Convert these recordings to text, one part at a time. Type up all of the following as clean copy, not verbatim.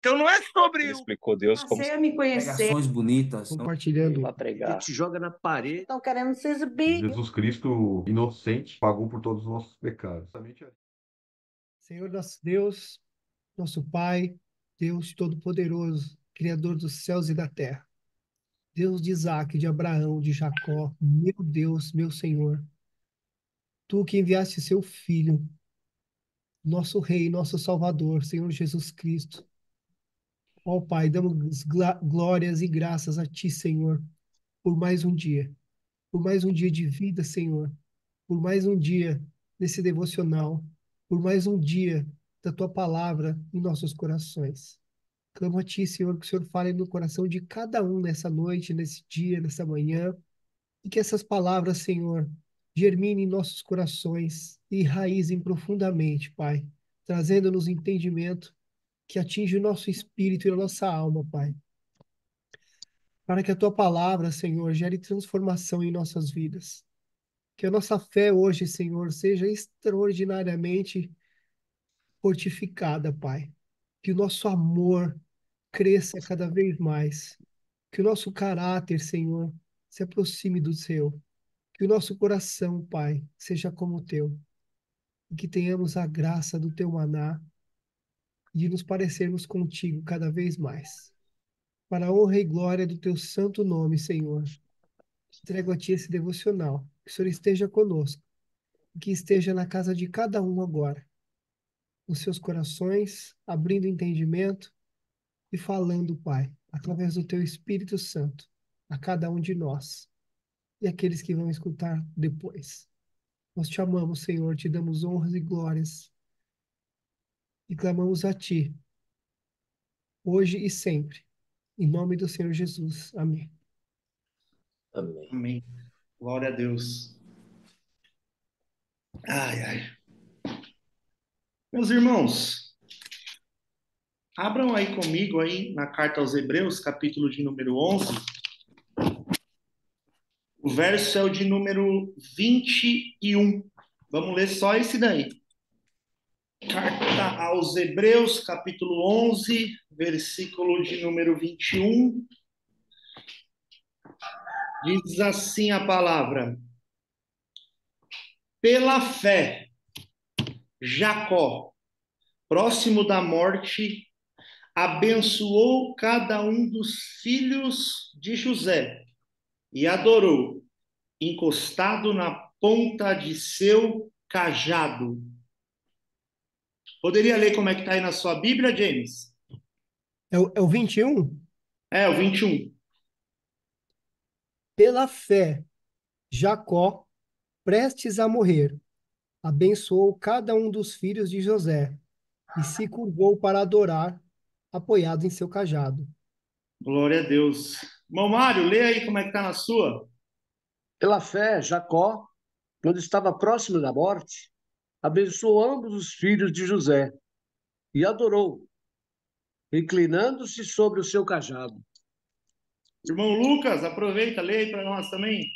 Então não é sobre Ele o explicou Deus como Passei a me conhecer. Pregações bonitas. compartilhando. para pregar. Te joga na parede. Estão querendo se exibir. Jesus Cristo, inocente, pagou por todos os nossos pecados. Senhor nosso Deus, nosso Pai, Deus Todo-Poderoso, Criador dos céus e da terra. Deus de Isaac, de Abraão, de Jacó, meu Deus, meu Senhor. Tu que enviaste seu Filho, nosso Rei, nosso Salvador, Senhor Jesus Cristo. Ó Pai, damos glórias e graças a Ti, Senhor, por mais um dia de vida, Senhor, por mais um dia desse devocional, por mais um dia da Tua palavra em nossos corações. Clamo a Ti, Senhor, que o Senhor fale no coração de cada um nessa noite, nesse dia, nessa manhã, e que essas palavras, Senhor, germinem em nossos corações e enraizem profundamente, Pai, trazendo-nos entendimento que atinge o nosso espírito e a nossa alma, Pai. Para que a Tua palavra, Senhor, gere transformação em nossas vidas. Que a nossa fé hoje, Senhor, seja extraordinariamente fortificada, Pai. Que o nosso amor cresça cada vez mais. Que o nosso caráter, Senhor, se aproxime do Seu. Que o nosso coração, Pai, seja como o Teu. E que tenhamos a graça do Teu maná de nos parecermos contigo cada vez mais. Para a honra e glória do Teu santo nome, Senhor, entrego a Ti esse devocional. Que o Senhor esteja conosco. Que esteja na casa de cada um agora. Nos seus corações, abrindo entendimento e falando, Pai, através do Teu Espírito Santo, a cada um de nós e aqueles que vão escutar depois. Nós te amamos, Senhor, te damos honras e glórias e clamamos a Ti, hoje e sempre. Em nome do Senhor Jesus. Amém. Amém. Amém. Glória a Deus. Ai, ai. Meus irmãos, abram aí comigo aí na carta aos Hebreus, capítulo de número 11. O verso é o de número 21. Vamos ler só esse daí. Carta aos Hebreus, capítulo 11, versículo de número 21. Diz assim a palavra: pela fé, Jacó, próximo da morte, abençoou cada um dos filhos de José e adorou, encostado na ponta de seu cajado. Poderia ler como é que está aí na sua Bíblia, James? É o 21? É, o 21. Pela fé, Jacó, prestes a morrer, abençoou cada um dos filhos de José e se curvou para adorar, apoiado em seu cajado. Glória a Deus. Irmão Mário, lê aí como é que está na sua. Pela fé, Jacó, quando estava próximo da morte, abençoou ambos os filhos de José e adorou, inclinando-se sobre o seu cajado. Irmão Lucas, aproveita, lê aí para nós também.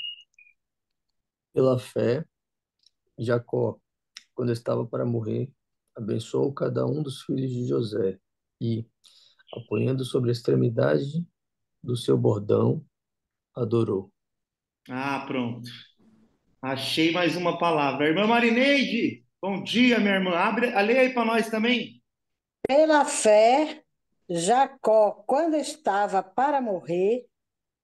Pela fé, Jacó, quando estava para morrer, abençoou cada um dos filhos de José e, apoiando sobre a extremidade do seu bordão, adorou. Ah, pronto. Achei mais uma palavra. Irmã Marineide, bom dia, minha irmã. Lê aí para nós também. Pela fé, Jacó, quando estava para morrer,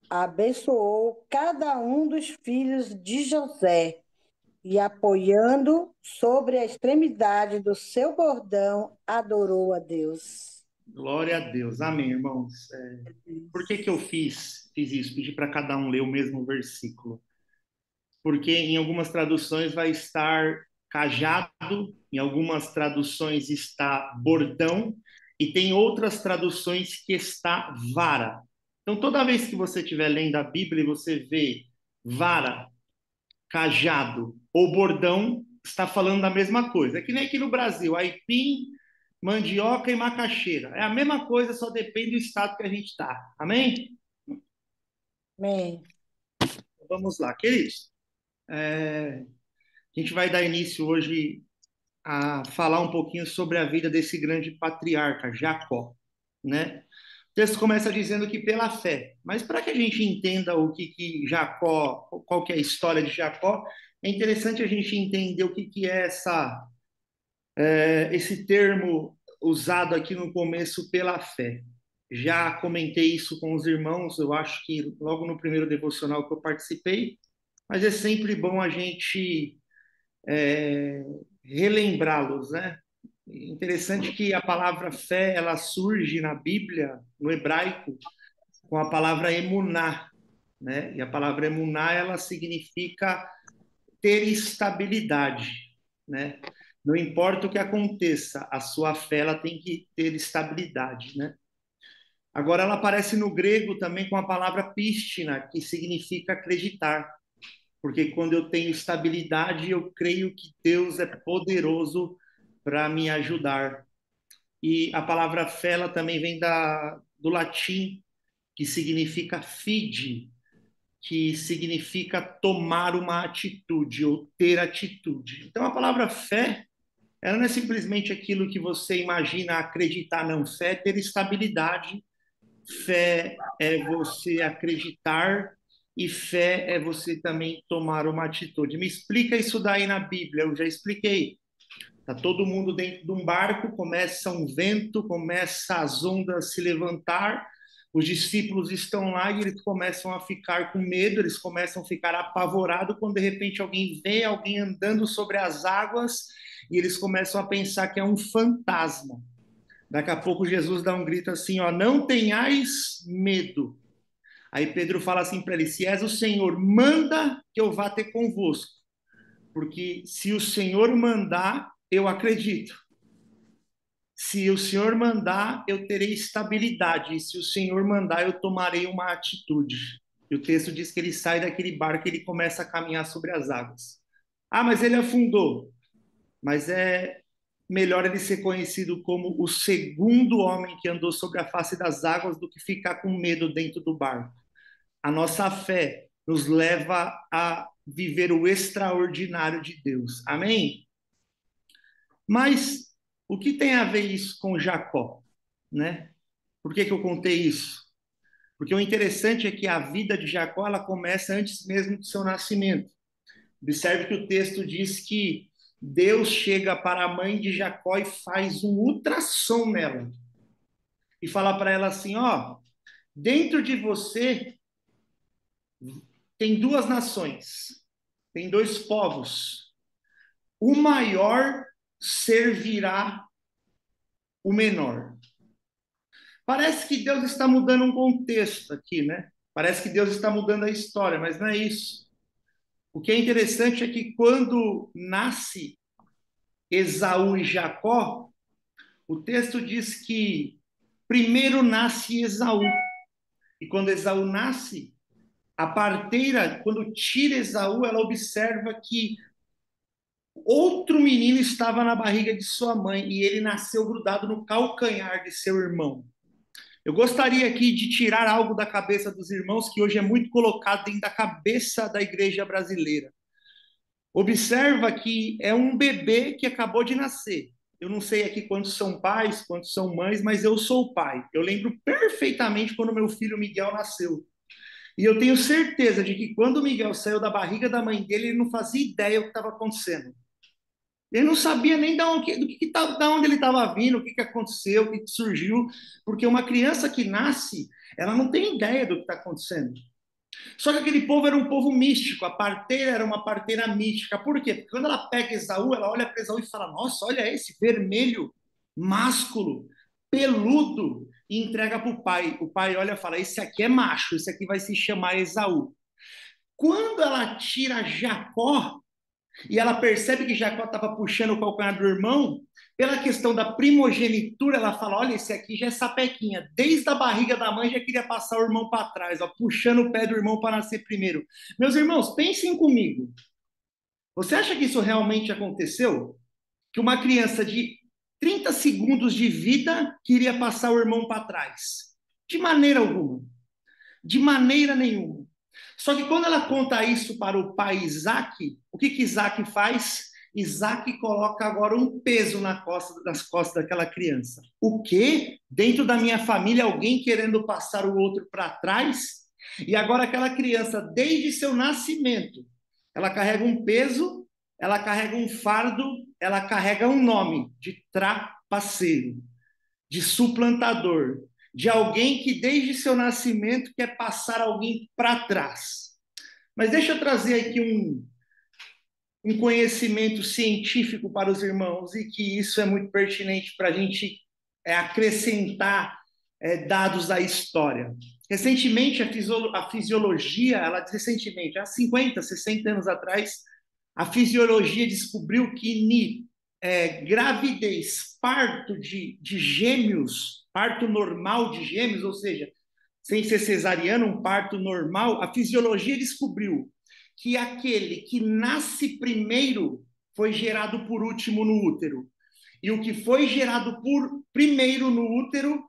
abençoou cada um dos filhos de José e, apoiando sobre a extremidade do seu bordão, adorou a Deus. Glória a Deus. Amém, irmãos. Por que eu fiz isso? Pedi para cada um ler o mesmo versículo. Porque em algumas traduções vai estar cajado, em algumas traduções está bordão, e tem outras traduções que está vara. Então, toda vez que você estiver lendo a Bíblia e você vê vara, cajado ou bordão, está falando da mesma coisa. É que nem aqui no Brasil, aipim, mandioca e macaxeira. É a mesma coisa, só depende do estado que a gente está. Amém? Amém. Vamos lá, queridos. A gente vai dar início hoje a falar um pouquinho sobre a vida desse grande patriarca, Jacó. né? O texto começa dizendo que pela fé. Mas para que a gente entenda o que Jacó, qual que é a história de Jacó, é interessante a gente entender o que é esse termo usado aqui no começo pela fé. Já comentei isso com os irmãos, eu acho que logo no primeiro devocional que eu participei, mas é sempre bom a gente é, relembrá-los, né? Interessante que a palavra fé ela surge na Bíblia, no hebraico, com a palavra emuná, né? E a palavra emuná ela significa ter estabilidade, né? Não importa o que aconteça, a sua fé ela tem que ter estabilidade, né? Agora ela aparece no grego também com a palavra pístina, que significa acreditar, porque quando eu tenho estabilidade, eu creio que Deus é poderoso para me ajudar. E a palavra fé ela também vem do latim, que significa fide, que significa tomar uma atitude ou ter atitude. Então a palavra fé, ela não é simplesmente aquilo que você imagina acreditar, não. Fé é ter estabilidade, fé é você acreditar e fé é você também tomar uma atitude. Me explica isso daí na Bíblia, eu já expliquei. Tá todo mundo dentro de um barco, começa um vento, começa as ondas a se levantar, os discípulos estão lá e eles começam a ficar com medo, eles começam a ficar apavorados quando de repente alguém vê alguém andando sobre as águas e eles começam a pensar que é um fantasma. Daqui a pouco Jesus dá um grito assim, ó, não tenhais medo. Aí Pedro fala assim para ele, se és o Senhor, manda que eu vá ter convosco. Porque se o Senhor mandar, eu acredito. Se o Senhor mandar, eu terei estabilidade. E se o Senhor mandar, eu tomarei uma atitude. E o texto diz que ele sai daquele barco e ele começa a caminhar sobre as águas. Ah, mas ele afundou. Mas é melhor ele ser conhecido como o segundo homem que andou sobre a face das águas do que ficar com medo dentro do barco. A nossa fé nos leva a viver o extraordinário de Deus. Amém? Mas o que tem a ver isso com Jacó, né? Por que eu contei isso? Porque o interessante é que a vida de Jacó ela começa antes mesmo do seu nascimento. Observe que o texto diz que Deus chega para a mãe de Jacó e faz um ultrassom nela. E fala para ela assim, ó, dentro de você tem duas nações, tem dois povos. O maior servirá o menor. Parece que Deus está mudando um contexto aqui, né? Parece que Deus está mudando a história, mas não é isso. O que é interessante é que quando nasce Esaú e Jacó, o texto diz que primeiro nasce Esaú. E quando Esaú nasce, a parteira, quando tira Esaú, ela observa que outro menino estava na barriga de sua mãe e ele nasceu grudado no calcanhar de seu irmão. Eu gostaria aqui de tirar algo da cabeça dos irmãos que hoje é muito colocado dentro da cabeça da igreja brasileira. Observa que é um bebê que acabou de nascer. Eu não sei aqui quantos são pais, quantos são mães, mas eu sou pai. Eu lembro perfeitamente quando meu filho Miguel nasceu. E eu tenho certeza de que quando o Miguel saiu da barriga da mãe dele, ele não fazia ideia do que estava acontecendo. Ele não sabia nem de onde ele estava vindo, o que aconteceu, o que surgiu, porque uma criança que nasce, ela não tem ideia do que está acontecendo. Só que aquele povo era um povo místico, a parteira era uma parteira mística. Por quê? Porque quando ela pega Esaú, ela olha para Esaú e fala, nossa, olha esse vermelho, másculo, peludo, e entrega para o pai. O pai olha e fala, esse aqui é macho, esse aqui vai se chamar Esaú. Quando ela tira Jacó, e ela percebe que Jacó estava puxando o calcanhar do irmão, pela questão da primogenitura, ela fala, olha, esse aqui já é sapequinha, desde a barriga da mãe já queria passar o irmão para trás, ó, puxando o pé do irmão para nascer primeiro. Meus irmãos, pensem comigo, você acha que isso realmente aconteceu? Que uma criança de 30 segundos de vida queria passar o irmão para trás? De maneira alguma. De maneira nenhuma. Só que quando ela conta isso para o pai Isaac, o que Isaac faz? Isaac coloca agora um peso nas costas daquela criança. O quê? Dentro da minha família, alguém querendo passar o outro para trás? E agora aquela criança, desde seu nascimento, ela carrega um peso, ela carrega um fardo, ela carrega um nome de trapaceiro, de suplantador, de alguém que desde seu nascimento quer passar alguém para trás. Mas deixa eu trazer aqui um conhecimento científico para os irmãos, e que isso é muito pertinente para a gente acrescentar dados à história. Recentemente, a fisiologia, recentemente, há 50, 60 anos atrás, a fisiologia descobriu que gravidez, parto de gêmeos, parto normal de gêmeos, ou seja, sem ser cesariano, um parto normal, a fisiologia descobriu que aquele que nasce primeiro foi gerado por último no útero. E o que foi gerado por primeiro no útero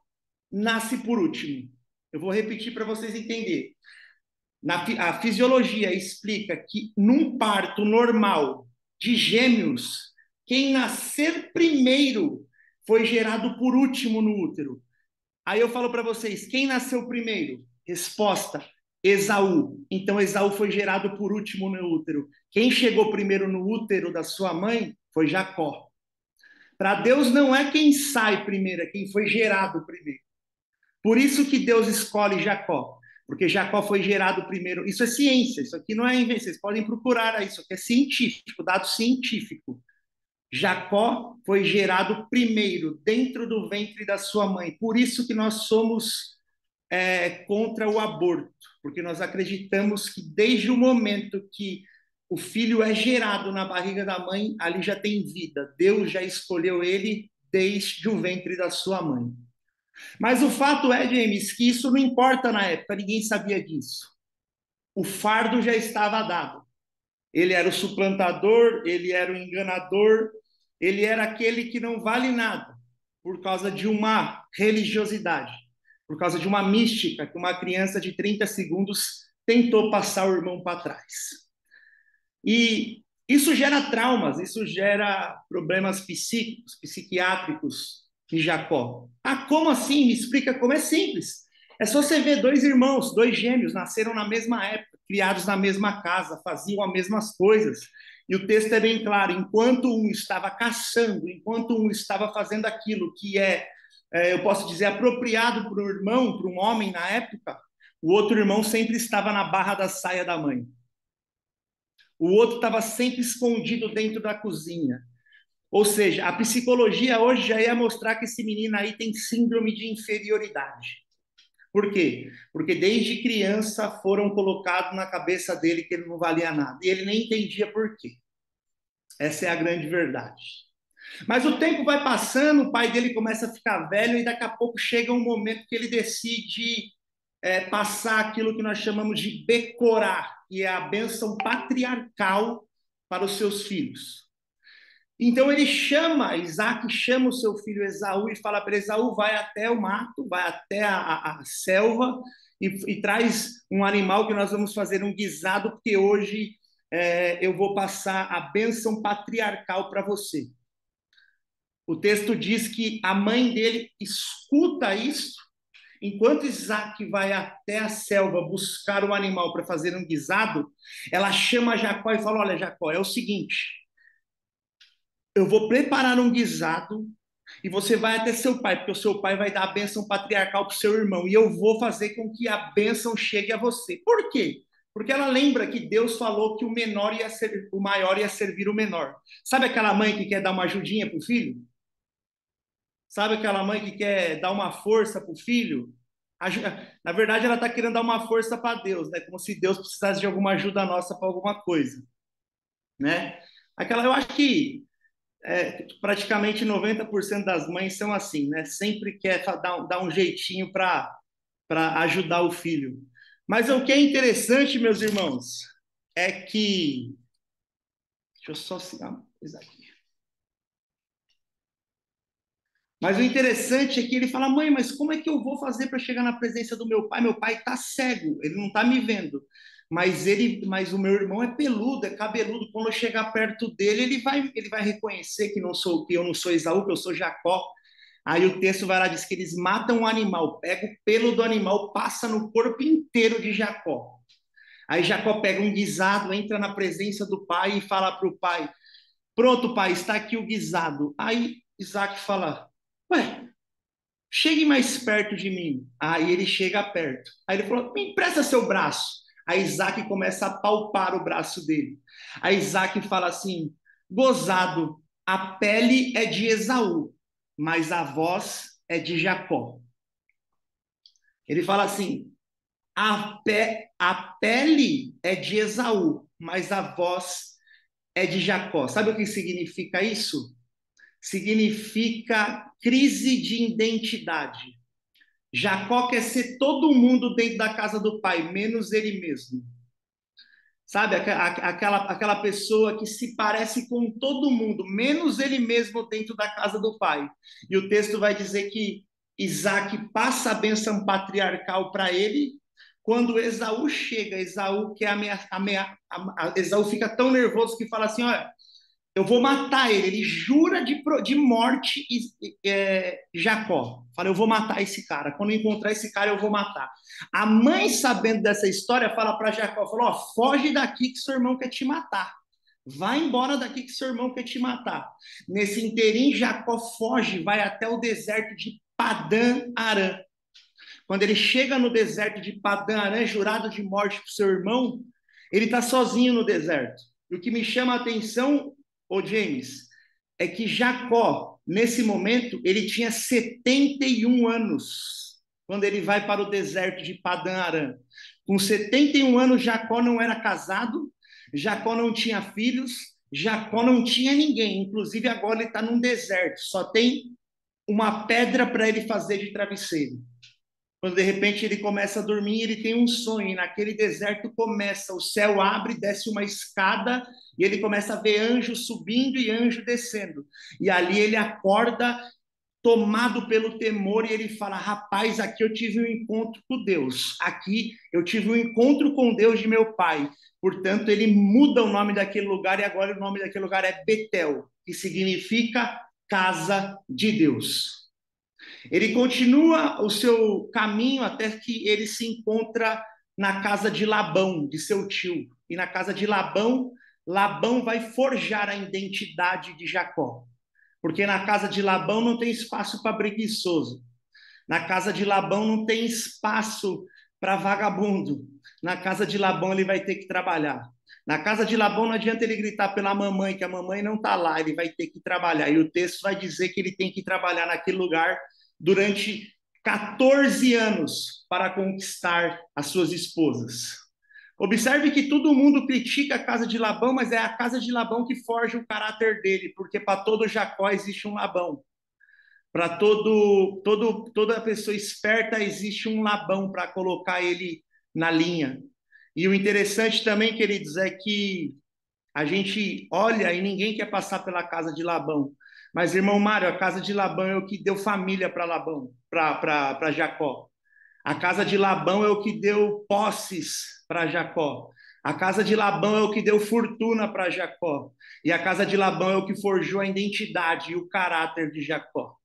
nasce por último. Eu vou repetir para vocês entenderem. A fisiologia explica que num parto normal de gêmeos, quem nascer primeiro foi gerado por último no útero. Aí eu falo para vocês, quem nasceu primeiro? Resposta, Esaú. Então Esaú foi gerado por último no útero. Quem chegou primeiro no útero da sua mãe foi Jacó. Para Deus não é quem sai primeiro, é quem foi gerado primeiro. Por isso que Deus escolhe Jacó, porque Jacó foi gerado primeiro. Isso é ciência, isso aqui não é invenção, vocês podem procurar isso aqui é científico, dado científico. Jacó foi gerado primeiro dentro do ventre da sua mãe. Por isso que nós somos contra o aborto, porque nós acreditamos que desde o momento que o filho é gerado na barriga da mãe, ali já tem vida. Deus já escolheu ele desde o ventre da sua mãe. Mas o fato é, James, que isso não importa na época, ninguém sabia disso. O fardo já estava dado. Ele era o suplantador, ele era o enganador, ele era aquele que não vale nada por causa de uma religiosidade, por causa de uma mística que uma criança de 30 segundos tentou passar o irmão para trás. E isso gera traumas, isso gera problemas psíquicos, psiquiátricos em Jacó. Ah, como assim? Me explica como. É simples. É só você ver dois irmãos, dois gêmeos, nasceram na mesma época, criados na mesma casa, faziam as mesmas coisas. E o texto é bem claro, enquanto um estava caçando, enquanto um estava fazendo aquilo que eu posso dizer, apropriado para o irmão, para um homem na época, o outro irmão sempre estava na barra da saia da mãe. O outro estava sempre escondido dentro da cozinha. Ou seja, a psicologia hoje já ia mostrar que esse menino aí tem síndrome de inferioridade. Por quê? Porque desde criança foram colocados na cabeça dele que ele não valia nada. E ele nem entendia por quê. Essa é a grande verdade. Mas o tempo vai passando, o pai dele começa a ficar velho e daqui a pouco chega um momento que ele decide passar aquilo que nós chamamos de becorar, que é a bênção patriarcal para os seus filhos. Então ele Isaac chama o seu filho Esaú e fala para Esaú, vai até o mato, vai até a selva e traz um animal que nós vamos fazer um guisado, porque hoje eu vou passar a bênção patriarcal para você. O texto diz que a mãe dele escuta isso, enquanto Isaac vai até a selva buscar o animal para fazer um guisado, ela chama Jacó e fala, olha Jacó, é o seguinte, eu vou preparar um guisado e você vai até seu pai, porque o seu pai vai dar a bênção patriarcal para o seu irmão, e eu vou fazer com que a bênção chegue a você. Por quê? Porque ela lembra que Deus falou que o maior ia servir o menor. Sabe aquela mãe que quer dar uma ajudinha para o filho? Sabe aquela mãe que quer dar uma força para o filho? Na verdade, ela está querendo dar uma força para Deus, né? Como se Deus precisasse de alguma ajuda nossa para alguma coisa, né? Eu acho que praticamente 90% das mães são assim, né? Sempre quer dar um jeitinho para ajudar o filho. Mas o que é interessante, meus irmãos, é que... Deixa eu só citar uma coisa aqui. Mas o interessante é que ele fala, mãe, mas como é que eu vou fazer para chegar na presença do meu pai? Meu pai está cego, ele não está me vendo. mas o meu irmão é peludo, é cabeludo. Quando eu chegar perto dele, ele vai reconhecer que eu não sou Esaú, que eu sou Jacó. Aí o texto vai lá, diz que eles matam o animal, pega o pelo do animal, passa no corpo inteiro de Jacó. Aí Jacó pega um guisado, entra na presença do pai e fala para o pai: pronto, pai, está aqui o guisado. Aí Isaac fala: ué, chegue mais perto de mim. Aí ele chega perto. Aí ele falou: me empresta seu braço. Aí Isaac começa a palpar o braço dele. Aí Isaac fala assim: gozado, a pele é de Esaú, mas a voz é de Jacó. Ele fala assim: a pele é de Esaú, mas a voz é de Jacó. Sabe o que significa isso? Significa crise de identidade. Jacó quer ser todo mundo dentro da casa do pai, menos ele mesmo. Sabe, aquela pessoa que se parece com todo mundo, menos ele mesmo dentro da casa do pai. E o texto vai dizer que Isaac passa a bênção patriarcal para ele. Quando Esaú chega, Esaú Esaú fica tão nervoso que fala assim: olha, eu vou matar ele. Ele jura de morte Jacó. Fala: eu vou matar esse cara. Quando eu encontrar esse cara, eu vou matar. A mãe, sabendo dessa história, fala para Jacó: falou, foge daqui que seu irmão quer te matar. Vai embora daqui que seu irmão quer te matar. Nesse inteirinho, Jacó foge, vai até o deserto de Padã Arã. Quando ele chega no deserto de Padã Arã, jurado de morte para o seu irmão, ele está sozinho no deserto. E o que me chama a atenção, James, é que Jacó, nesse momento, ele tinha 71 anos, quando ele vai para o deserto de Padã Arã. Com 71 anos, Jacó não era casado, Jacó não tinha filhos, Jacó não tinha ninguém. Inclusive, agora ele está num deserto, só tem uma pedra para ele fazer de travesseiro. Quando de repente ele começa a dormir, ele tem um sonho, e naquele deserto o céu abre, desce uma escada, e ele começa a ver anjo subindo e anjo descendo. E ali ele acorda tomado pelo temor, e ele fala: rapaz, aqui eu tive um encontro com Deus, aqui eu tive um encontro com Deus de meu pai. Portanto, ele muda o nome daquele lugar, e agora o nome daquele lugar é Betel, que significa casa de Deus. Ele continua o seu caminho até que ele se encontra na casa de Labão, de seu tio. E na casa de Labão, Labão vai forjar a identidade de Jacó. Porque na casa de Labão não tem espaço para preguiçoso. Na casa de Labão não tem espaço para vagabundo. Na casa de Labão ele vai ter que trabalhar. Na casa de Labão não adianta ele gritar pela mamãe, que a mamãe não está lá, ele vai ter que trabalhar. E o texto vai dizer que ele tem que trabalhar naquele lugar durante 14 anos para conquistar as suas esposas. Observe que todo mundo critica a casa de Labão, mas é a casa de Labão que forja o caráter dele, porque para todo Jacó existe um Labão. Para toda pessoa esperta existe um Labão para colocar ele na linha. E o interessante também, queridos, é que a gente olha e ninguém quer passar pela casa de Labão. Mas, irmão Mário, a casa de Labão é o que deu família para Labão, para Jacó. A casa de Labão é o que deu posses para Jacó. A casa de Labão é o que deu fortuna para Jacó. E a casa de Labão é o que forjou a identidade e o caráter de Jacó.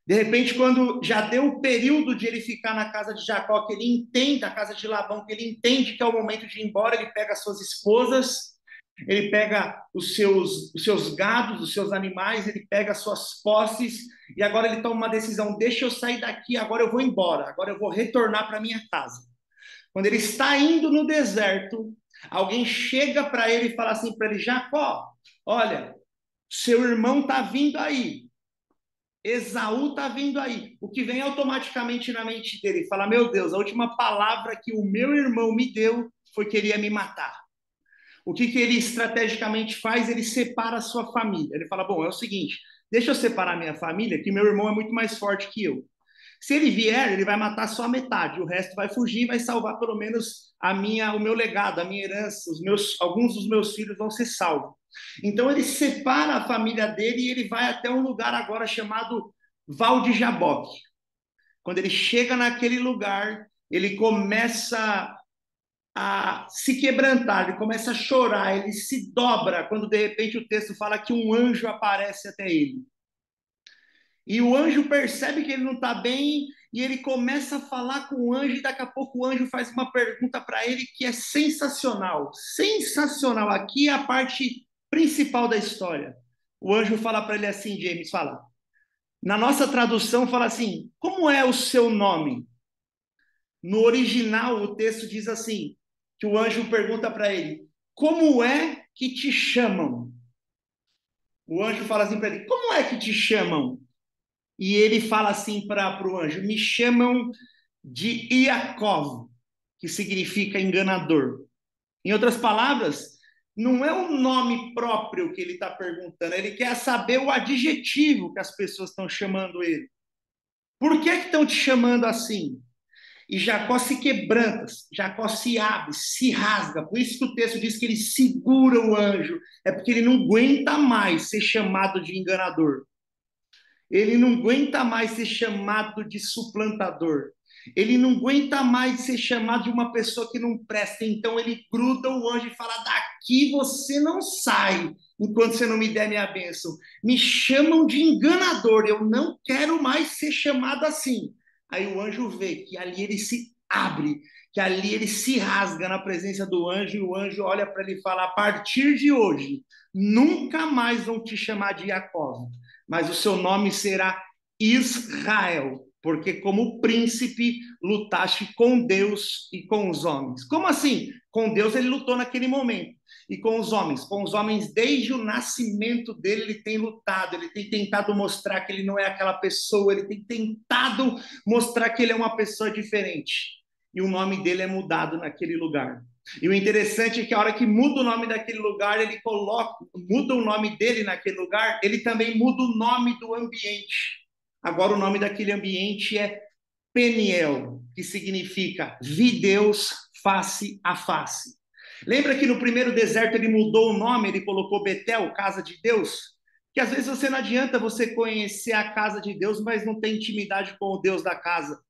De repente, quando já deu o período de ele ficar na casa de Jacó, que ele entende, a casa de Labão, que ele entende que é o momento de ir embora, ele pega as suas esposas, ele pega os seus gados, os seus animais, ele pega as suas posses, e agora ele toma uma decisão: deixa eu sair daqui, agora eu vou embora, agora eu vou retornar para minha casa. Quando ele está indo no deserto, alguém chega para ele e fala assim para ele: Jacó, olha, seu irmão está vindo aí, Esaú está vindo aí. O que vem automaticamente na mente dele? Ele fala: meu Deus, a última palavra que o meu irmão me deu foi que ele ia me matar. O que ele estrategicamente faz? Ele separa a sua família. Ele fala: bom, é o seguinte, deixa eu separar minha família, que meu irmão é muito mais forte que eu. Se ele vier, ele vai matar só a metade, o resto vai fugir e vai salvar pelo menos o meu legado, a minha herança, alguns dos meus filhos vão ser salvos. Então ele separa a família dele e ele vai até um lugar agora chamado Val de Jaboque. Quando ele chega naquele lugar, ele começa a se quebrantar, ele começa a chorar, ele se dobra, quando de repente o texto fala que um anjo aparece até ele. E o anjo percebe que ele não está bem, e ele começa a falar com o anjo, e daqui a pouco o anjo faz uma pergunta para ele que é sensacional. Sensacional. Aqui é a parte principal da história. O anjo fala para ele assim, James, fala. Na nossa tradução fala assim: como é o seu nome? No original, o texto diz assim: que o anjo pergunta para ele: como é que te chamam? O anjo fala assim para ele: como é que te chamam? E ele fala assim para o anjo: me chamam de Iacov, que significa enganador. Em outras palavras, não é um nome próprio que ele está perguntando, ele quer saber o adjetivo que as pessoas estão chamando ele. Por que estão te chamando assim? E Jacó se quebranta, Jacó se abre, se rasga. Por isso que o texto diz que ele segura o anjo. É porque ele não aguenta mais ser chamado de enganador. Ele não aguenta mais ser chamado de suplantador. Ele não aguenta mais ser chamado de uma pessoa que não presta. Então ele gruda o anjo e fala: daqui você não sai enquanto você não me der minha bênção. Me chamam de enganador. Eu não quero mais ser chamado assim. Aí o anjo vê que ali ele se abre, que ali ele se rasga na presença do anjo, e o anjo olha para ele e fala: a partir de hoje, nunca mais vão te chamar de Jacó, mas o seu nome será Israel, porque como príncipe lutaste com Deus e com os homens. Como assim? Com Deus ele lutou naquele momento. E com os homens? Com os homens, desde o nascimento dele, ele tem lutado, ele tem tentado mostrar que ele não é aquela pessoa, ele tem tentado mostrar que ele é uma pessoa diferente. E o nome dele é mudado naquele lugar. E o interessante é que a hora que muda o nome daquele lugar, ele muda o nome dele naquele lugar, ele também muda o nome do ambiente. Agora o nome daquele ambiente é Peniel, que significa vi Deus face a face. Lembra que no primeiro deserto ele mudou o nome, ele colocou Betel, casa de Deus? Que às vezes você não adianta você conhecer a casa de Deus, mas não tem intimidade com o Deus da casa.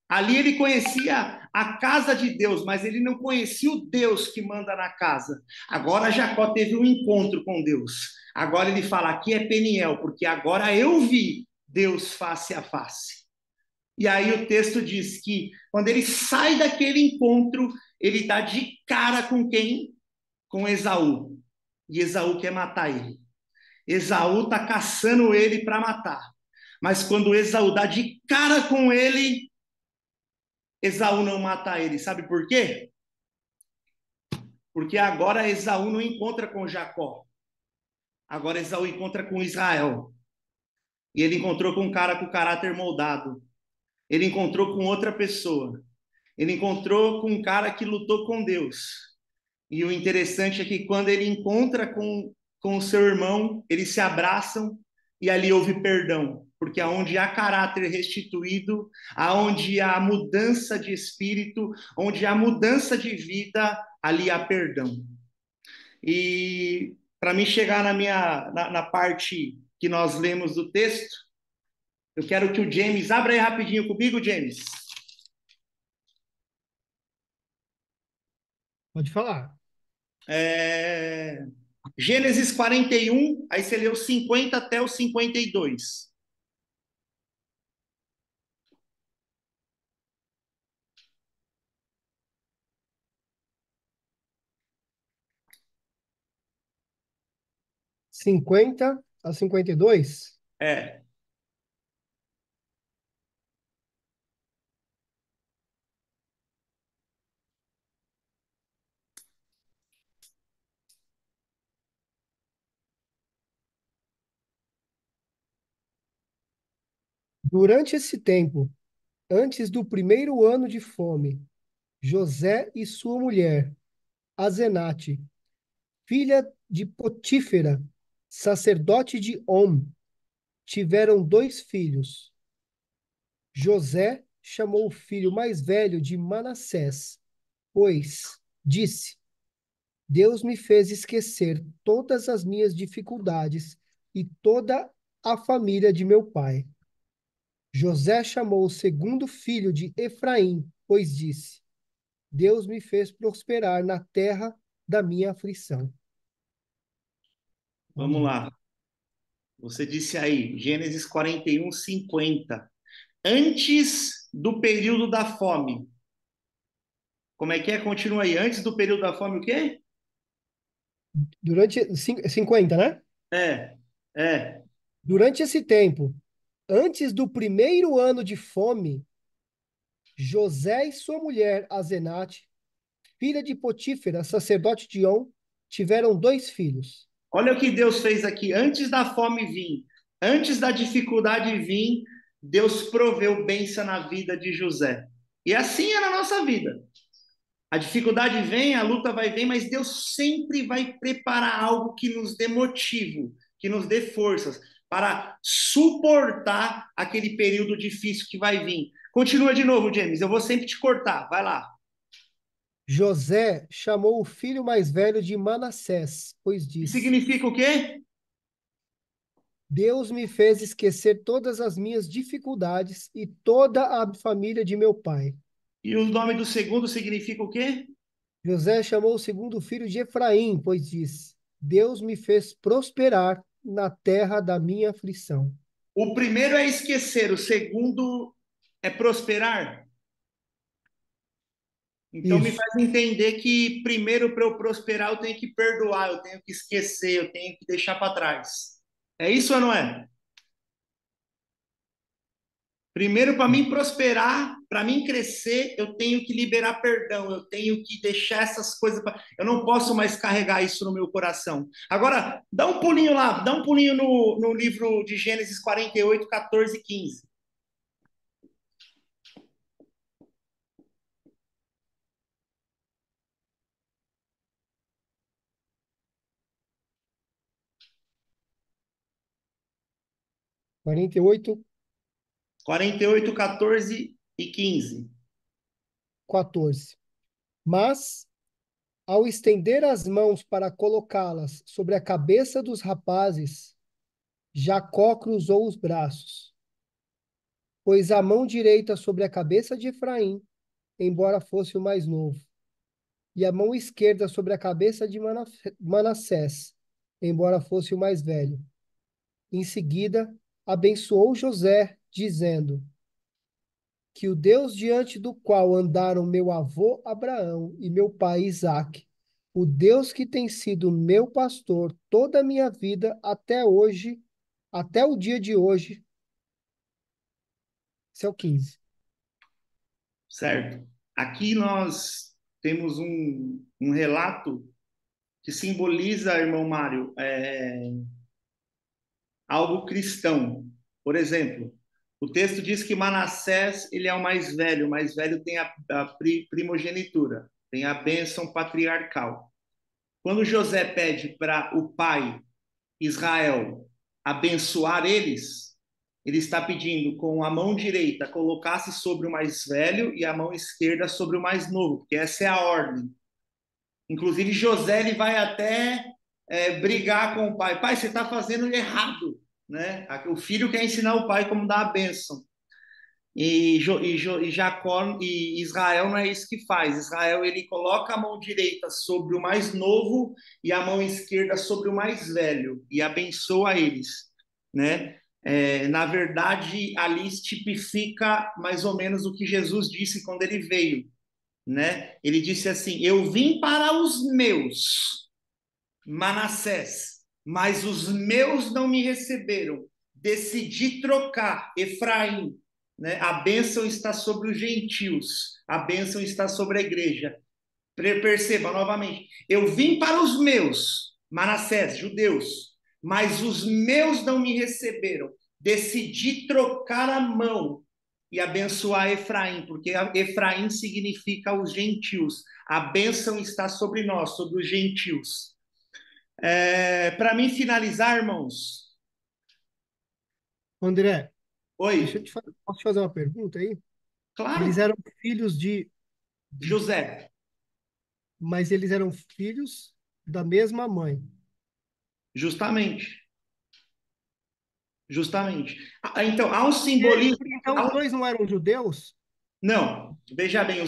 Ali ele conhecia a casa de Deus, mas ele não conhecia o Deus que manda na casa. Agora Jacó teve um encontro com Deus. Agora ele fala: aqui é Peniel, porque agora eu vi Deus face a face. E aí o texto diz que quando ele sai daquele encontro, ele dá de cara com quem? Com Esaú. E Esaú quer matar ele. Esaú está caçando ele para matar. Mas quando Esaú dá de cara com ele, Esaú não mata ele. Sabe por quê? Porque agora Esaú não encontra com Jacó. Agora Esaú encontra com Israel. E ele encontrou com um cara com caráter moldado. Ele encontrou com outra pessoa. Ele encontrou com um cara que lutou com Deus. E o interessante é que quando ele encontra com o seu irmão, eles se abraçam e ali houve perdão. Porque aonde há caráter restituído, aonde há mudança de espírito, onde há mudança de vida, ali há perdão. E para mim chegar na parte que nós lemos do texto, eu quero que o James abra aí rapidinho comigo, James. Pode falar. Gênesis 41, aí você leu 50 até o 52. Cinquenta a 52. É. Durante esse tempo, antes do primeiro ano de fome, José e sua mulher, Azenate, filha de Potífera, sacerdote de On, tiveram dois filhos. José chamou o filho mais velho de Manassés, pois disse: Deus me fez esquecer todas as minhas dificuldades e toda a família de meu pai. José chamou o segundo filho de Efraim, pois disse: Deus me fez prosperar na terra da minha aflição. Vamos lá. Você disse aí, Gênesis 41, 50. Antes do período da fome. Como é que é? Continua aí. Antes do período da fome, o quê? Durante 50, né? É. Durante esse tempo, antes do primeiro ano de fome, José e sua mulher, Azenate, filha de Potífera, sacerdote de On, tiveram 2 filhos. Olha o que Deus fez aqui. Antes da fome vir, antes da dificuldade vir, Deus proveu bênção na vida de José. E assim é na nossa vida. A dificuldade vem, a luta vai vir, mas Deus sempre vai preparar algo que nos dê motivo, que nos dê forças para suportar aquele período difícil que vai vir. Continua de novo, James. Eu vou sempre te cortar. Vai lá. José chamou o filho mais velho de Manassés, pois Que disse: significa o quê? Deus me fez esquecer todas as minhas dificuldades e toda a família de meu pai. E o nome do segundo significa o quê? José chamou o segundo filho de Efraim, pois disse: Deus me fez prosperar na terra da minha aflição. O primeiro é esquecer, o segundo é prosperar. Então me Isso. faz entender que primeiro para eu prosperar eu tenho que perdoar, eu tenho que esquecer, eu tenho que deixar para trás. É isso ou não é? Primeiro, para mim prosperar, para mim crescer, eu tenho que liberar perdão, eu tenho que deixar essas coisas. Eu não posso mais carregar isso no meu coração. Agora, dá um pulinho lá, dá um pulinho no livro de Gênesis 48, 14 e 15. 48, 48, 14 e 15. 14. Mas, ao estender as mãos para colocá-las sobre a cabeça dos rapazes, Jacó cruzou os braços, pôs a mão direita sobre a cabeça de Efraim, embora fosse o mais novo, e a mão esquerda sobre a cabeça de Manassés, embora fosse o mais velho. Em seguida, abençoou José, dizendo: Que o Deus diante do qual andaram meu avô Abraão e meu pai Isaque, o Deus que tem sido meu pastor toda a minha vida até hoje, até o dia de hoje, esse é o 15. Certo? Aqui nós temos um relato que simboliza, irmão Mário, algo cristão. Por exemplo, o texto diz que Manassés ele é o mais velho tem a primogenitura, tem a bênção patriarcal. Quando José pede para o pai Israel abençoar eles, ele está pedindo com a mão direita colocasse sobre o mais velho e a mão esquerda sobre o mais novo, porque essa é a ordem. Inclusive José ele vai até brigar com o pai. Pai, você está fazendo errado, né? O filho quer ensinar o pai como dar a bênção. E Jacó e Israel não é isso que faz. Israel ele coloca a mão direita sobre o mais novo e a mão esquerda sobre o mais velho e abençoa eles, né? Na verdade, ali tipifica mais ou menos o que Jesus disse quando ele veio, né? Ele disse assim: Eu vim para os meus, Manassés, mas os meus não me receberam. Decidi trocar Efraim, né? A bênção está sobre os gentios, a bênção está sobre a igreja. Perceba novamente, eu vim para os meus, Manassés, judeus, mas os meus não me receberam. Decidi trocar a mão e abençoar Efraim, porque Efraim significa os gentios. A bênção está sobre nós, sobre os gentios. Para mim finalizar, irmãos. André, deixa eu Oi, te fazer, posso te fazer uma pergunta aí? Eles claro, eram filhos José, mas eles eram filhos da mesma mãe. justamente, justamente. Então, há um simbolismo. Então, os dois não eram judeus? Não, veja bem,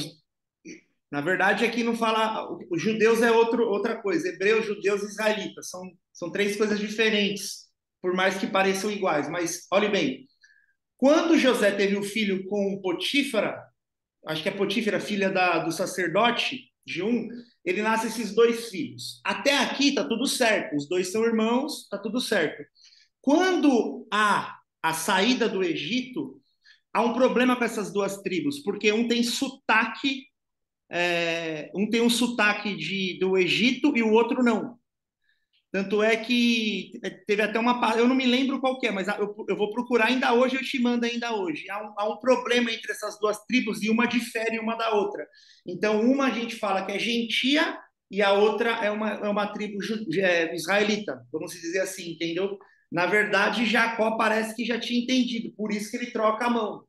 Na verdade, aqui não fala. Os judeus é outra coisa. Hebreus, judeus e israelitas. São três coisas diferentes, por mais que pareçam iguais. Mas, olhe bem, quando José teve o filho com Potífara, acho que é Potífera, filha do sacerdote de ele nasce esses dois filhos. Até aqui tá tudo certo. Os dois são irmãos, tá tudo certo. Quando há a saída do Egito, há um problema com essas duas tribos, porque um tem sotaque um tem um sotaque do Egito e o outro não. Tanto é que teve até eu não me lembro qual que é, mas eu vou procurar ainda hoje, eu te mando ainda hoje. Há um problema entre essas duas tribos e uma difere uma da outra. Então, uma a gente fala que é gentia e a outra é uma tribo israelita, vamos dizer assim, entendeu? Na verdade, Jacó parece que já tinha entendido, por isso que ele troca a mão.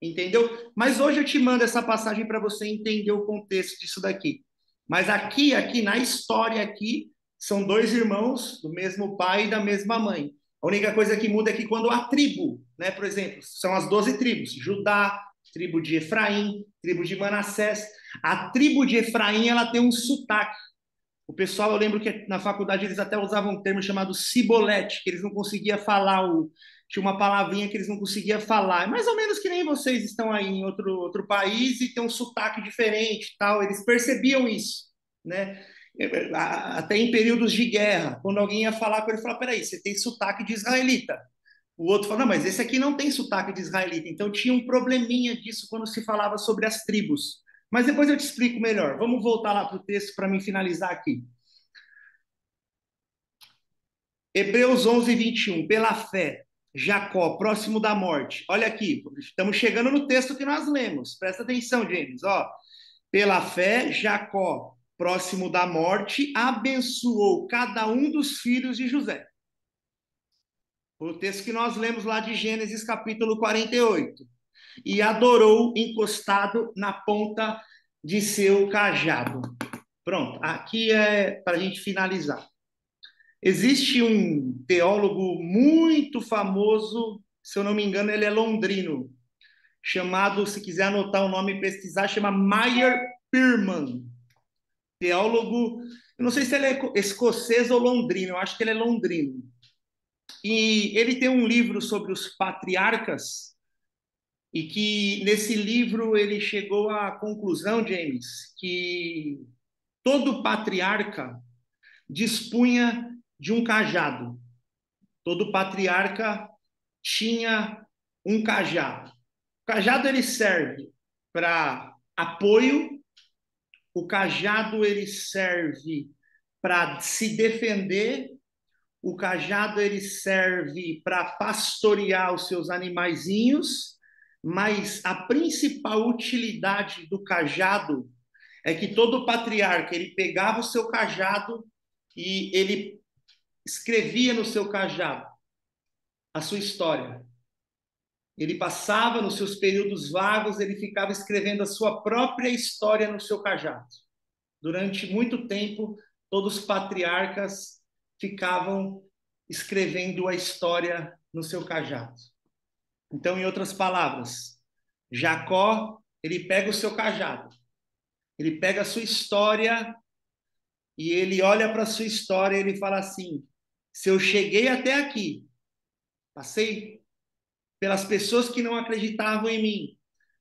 Entendeu? Mas hoje eu te mando essa passagem para você entender o contexto disso daqui. Mas aqui na história aqui, são dois irmãos do mesmo pai e da mesma mãe. A única coisa que muda é que quando a tribo, né, por exemplo, são as 12 tribos, Judá, tribo de Efraim, tribo de Manassés, a tribo de Efraim, ela tem um sotaque. O pessoal, eu lembro que na faculdade eles até usavam um termo chamado cibolete, que eles não conseguiam falar tinha uma palavrinha que eles não conseguiam falar. É mais ou menos que nem vocês estão aí em outro país e tem um sotaque diferente, tal. Eles percebiam isso, né? Até em períodos de guerra, quando alguém ia falar com ele, falava: peraí, você tem sotaque de israelita. O outro falou: não, mas esse aqui não tem sotaque de israelita. Então tinha um probleminha disso quando se falava sobre as tribos. Mas depois eu te explico melhor. Vamos voltar lá para o texto para me finalizar aqui. Hebreus 11, 21. Pela fé, Jacó, próximo da morte. Olha aqui, estamos chegando no texto que nós lemos. Presta atenção, James. Ó, pela fé, Jacó, próximo da morte, abençoou cada um dos filhos de José. O texto que nós lemos lá de Gênesis, capítulo 48. E adorou encostado na ponta de seu cajado. Pronto, aqui é para a gente finalizar. Existe um teólogo muito famoso, se eu não me engano, ele é londrino, chamado, se quiser anotar o nome e pesquisar, chama Meyer Pearman. Teólogo, eu não sei se ele é escocês ou londrino, eu acho que ele é londrino. E ele tem um livro sobre os patriarcas, e que nesse livro ele chegou à conclusão, James, que todo patriarca dispunha de um cajado. Todo patriarca tinha um cajado. O cajado ele serve para apoio, o cajado ele serve para se defender, o cajado ele serve para pastorear os seus animaizinhos, mas a principal utilidade do cajado é que todo patriarca ele pegava o seu cajado e ele escrevia no seu cajado a sua história. Ele passava nos seus períodos vagos, ele ficava escrevendo a sua própria história no seu cajado. Durante muito tempo, todos os patriarcas ficavam escrevendo a história no seu cajado. Então, em outras palavras, Jacó, ele pega o seu cajado, ele pega a sua história e ele olha para a sua história e ele fala assim: se eu cheguei até aqui, passei pelas pessoas que não acreditavam em mim,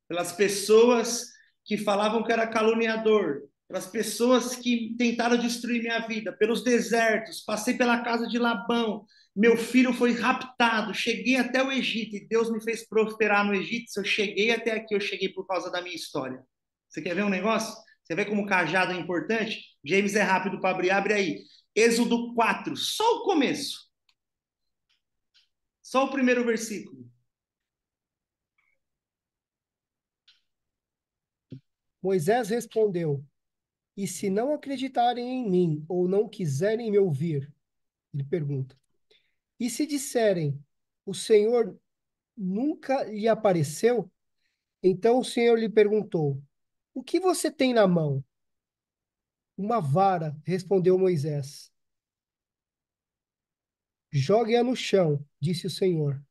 pelas pessoas que falavam que era caluniador, pelas pessoas que tentaram destruir minha vida, pelos desertos, passei pela casa de Labão, meu filho foi raptado, cheguei até o Egito e Deus me fez prosperar no Egito. Se eu cheguei até aqui, eu cheguei por causa da minha história. Você quer ver um negócio? Você vê como o cajado é importante? James é rápido para abrir, abre aí. Êxodo 4, só o começo. Só o primeiro versículo. Moisés respondeu: e se não acreditarem em mim ou não quiserem me ouvir? Ele pergunta. E se disserem: o Senhor nunca lhe apareceu? Então o Senhor lhe perguntou: o que você tem na mão? Uma vara, respondeu Moisés. Jogue-a no chão, disse o Senhor.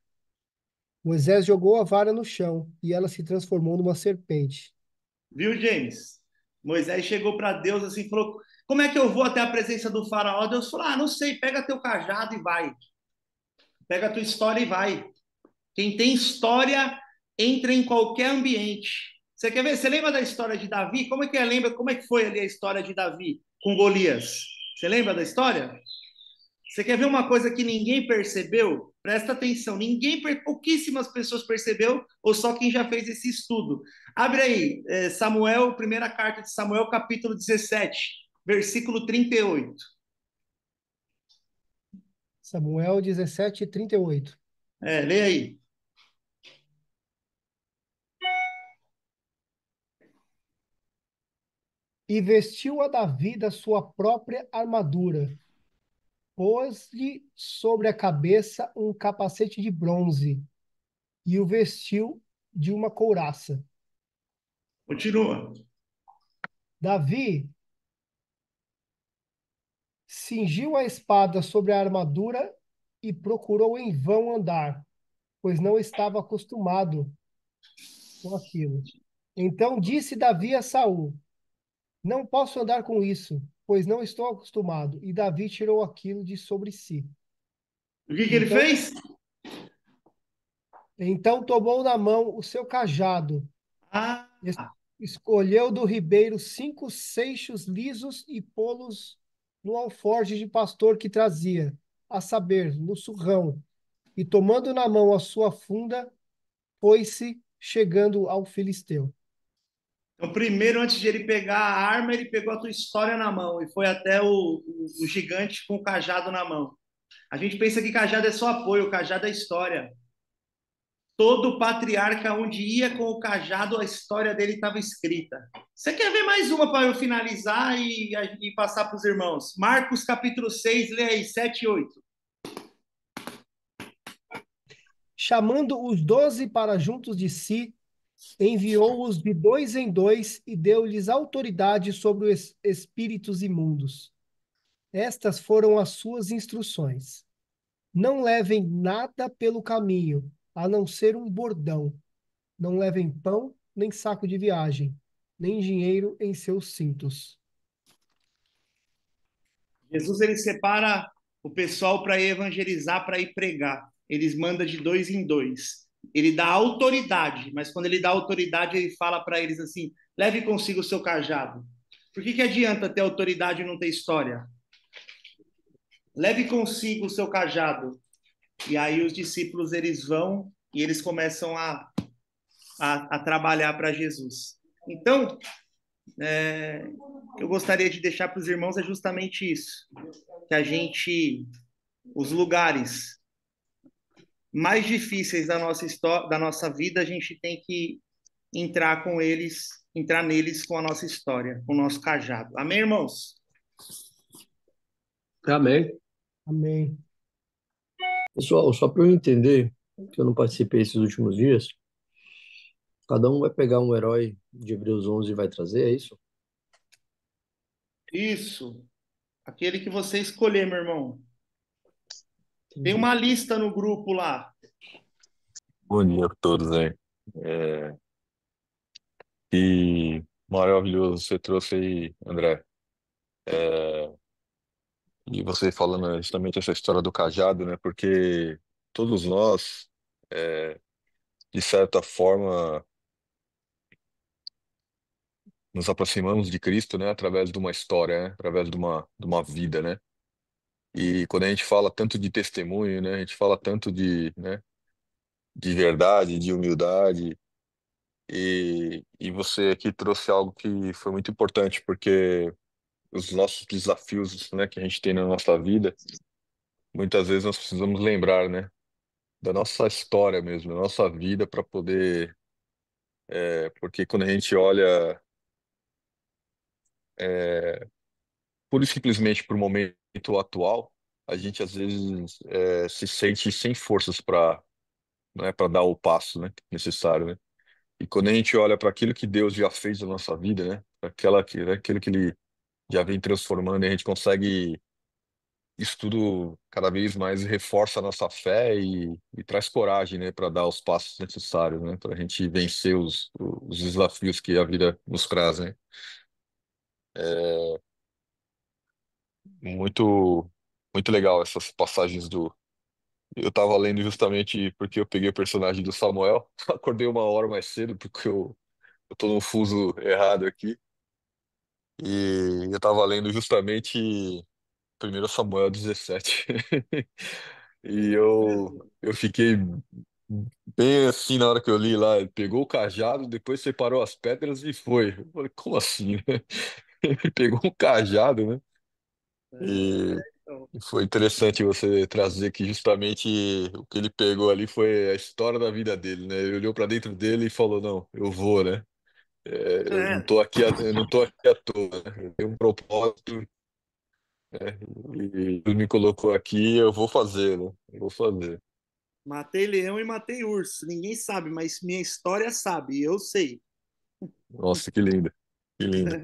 Moisés jogou a vara no chão e ela se transformou numa serpente. Viu, James? Moisés chegou para Deus assim, falou: como é que eu vou até a presença do faraó? Deus falou: ah, não sei, pega teu cajado e vai. Pega a tua história e vai. Quem tem história entra em qualquer ambiente. Você quer ver? Você lembra da história de Davi? Como é que é? Lembra como é que foi ali a história de Davi com Golias? Você lembra da história? Você quer ver uma coisa que ninguém percebeu? Presta atenção, pouquíssimas pessoas percebeu, ou só quem já fez esse estudo. Abre aí, Samuel, primeira carta de Samuel, capítulo 17, versículo 38. Samuel 17:38. Lê aí. E vestiu a Davi da sua própria armadura, pôs-lhe sobre a cabeça um capacete de bronze e o vestiu de uma couraça. Continua. Davi cingiu a espada sobre a armadura e procurou em vão andar, pois não estava acostumado com aquilo. Então disse Davi a Saul: não posso andar com isso, pois não estou acostumado. E Davi tirou aquilo de sobre si. O que ele Então, fez? então tomou na mão o seu cajado, Ah, escolheu do ribeiro 5 seixos lisos e pô-los no alforje de pastor que trazia, a saber, no surrão, e tomando na mão a sua funda, foi-se chegando ao filisteu. então, primeiro, antes de ele pegar a arma, ele pegou a tua história na mão e foi até o gigante com o cajado na mão. A gente pensa que cajado é só apoio, o cajado é história. Todo patriarca, onde ia com o cajado, a história dele estava escrita. Você quer ver mais uma para eu finalizar e passar para os irmãos? Marcos capítulo 6, lê aí, 7 e 8. Chamando os 12 para juntos de si, enviou-os de dois em dois e deu-lhes autoridade sobre os espíritos imundos. Estas foram as suas instruções. Não levem nada pelo caminho, a não ser um bordão. Não levem pão, nem saco de viagem, nem dinheiro em seus cintos. Jesus ele separa o pessoal para ir evangelizar, para ir pregar. Eles mandam de dois em dois. Ele dá autoridade, mas quando ele dá autoridade, ele fala para eles assim: leve consigo o seu cajado. Por que adianta ter autoridade e não ter história? Leve consigo o seu cajado. E aí os discípulos eles vão e eles começam a trabalhar para Jesus. Então, eu gostaria de deixar para os irmãos é justamente isso, que a gente, os lugares mais difíceis da nossa história, da nossa vida, a gente tem que entrar neles com a nossa história, com o nosso cajado. Amém, irmãos? Amém. Amém. Pessoal, só para eu entender, que eu não participei esses últimos dias, cada um vai pegar um herói de Hebreus 11 e vai trazer, é isso? Isso. Aquele que você escolher, meu irmão. Tem Entendi. uma lista no grupo lá. Bom dia a todos aí. É, e maravilhoso você trouxe aí, André. É, e você falando justamente essa história do cajado, né? Porque todos nós, é, de certa forma, nos aproximamos de Cristo, né? Através de uma história, né? Através de uma vida, né? E quando a gente fala tanto de testemunho, né? A gente fala tanto de, né? De verdade, de humildade. E você aqui trouxe algo que foi muito importante, porque os nossos desafios, né, que a gente tem na nossa vida, muitas vezes nós precisamos lembrar, né, da nossa história mesmo, da nossa vida para poder, porque quando a gente olha pura e simplesmente para o momento atual, a gente às vezes se sente sem forças para, né, para dar o passo, né, necessário, né? E quando a gente olha para aquilo que Deus já fez na nossa vida, né, aquilo que Ele já vem transformando, e a gente consegue isso tudo cada vez mais reforça a nossa fé e traz coragem, né, para dar os passos necessários, né, para a gente vencer os desafios que a vida nos traz, né? Muito, muito legal essas passagens do. Eu tava lendo justamente porque eu peguei o personagem do Samuel. Acordei uma hora mais cedo porque eu tô no fuso errado aqui. E eu tava lendo justamente 1 Samuel 17. E eu fiquei bem assim na hora que eu li lá. Ele pegou o cajado, depois separou as pedras e foi. Eu falei, como assim, né? Ele pegou um cajado, né? E Então, foi interessante você trazer que justamente o que ele pegou ali foi a história da vida dele, né? Ele olhou para dentro dele e falou, não, eu vou, né? Eu não é, tô aqui, eu não tô aqui à toa, né? Eu tenho um propósito, né? E Deus me colocou aqui, eu vou fazer, né? Eu vou fazer. matei leão e matei urso. Ninguém sabe, mas minha história sabe, eu sei. Nossa, que lindo, que lindo.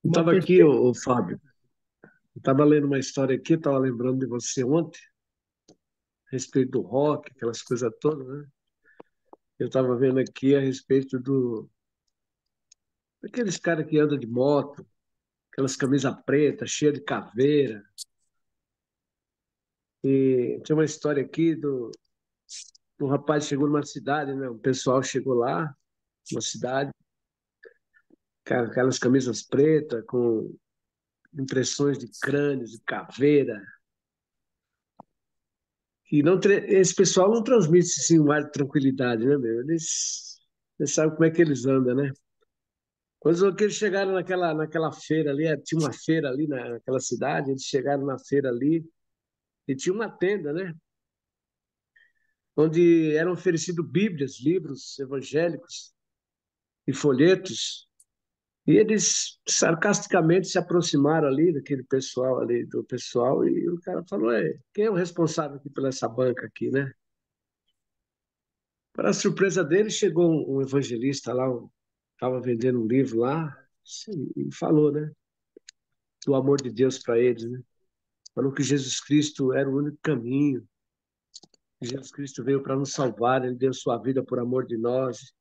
Eu Uma estava aqui, perspectiva. ô Fábio, eu estava lendo uma história aqui, estava lembrando de você ontem, a respeito do rock, aquelas coisas todas, né? Eu estava vendo aqui a respeito daqueles caras que andam de moto, aquelas camisas pretas, cheias de caveira. E tinha uma história aqui do rapaz que chegou numa cidade, né? O pessoal chegou lá, uma cidade, com aquelas camisas pretas, com impressões de crânios, de caveira. E não, esse pessoal não transmite assim, um ar de tranquilidade, né, meu? Eles sabem como é que eles andam, né? Quando eles chegaram naquela feira ali, tinha uma feira ali naquela cidade, eles chegaram na feira ali e tinha uma tenda, né? Onde eram oferecidos Bíblias, livros evangélicos e folhetos. E eles sarcasticamente se aproximaram ali daquele pessoal ali, do pessoal, e o cara falou: quem é o responsável aqui pela essa banca aqui, né? Para a surpresa dele, chegou um evangelista lá, estava vendendo um livro lá, e falou, né, do amor de Deus para eles, né? Falou que Jesus Cristo era o único caminho, que Jesus Cristo veio para nos salvar, ele deu sua vida por amor de nós.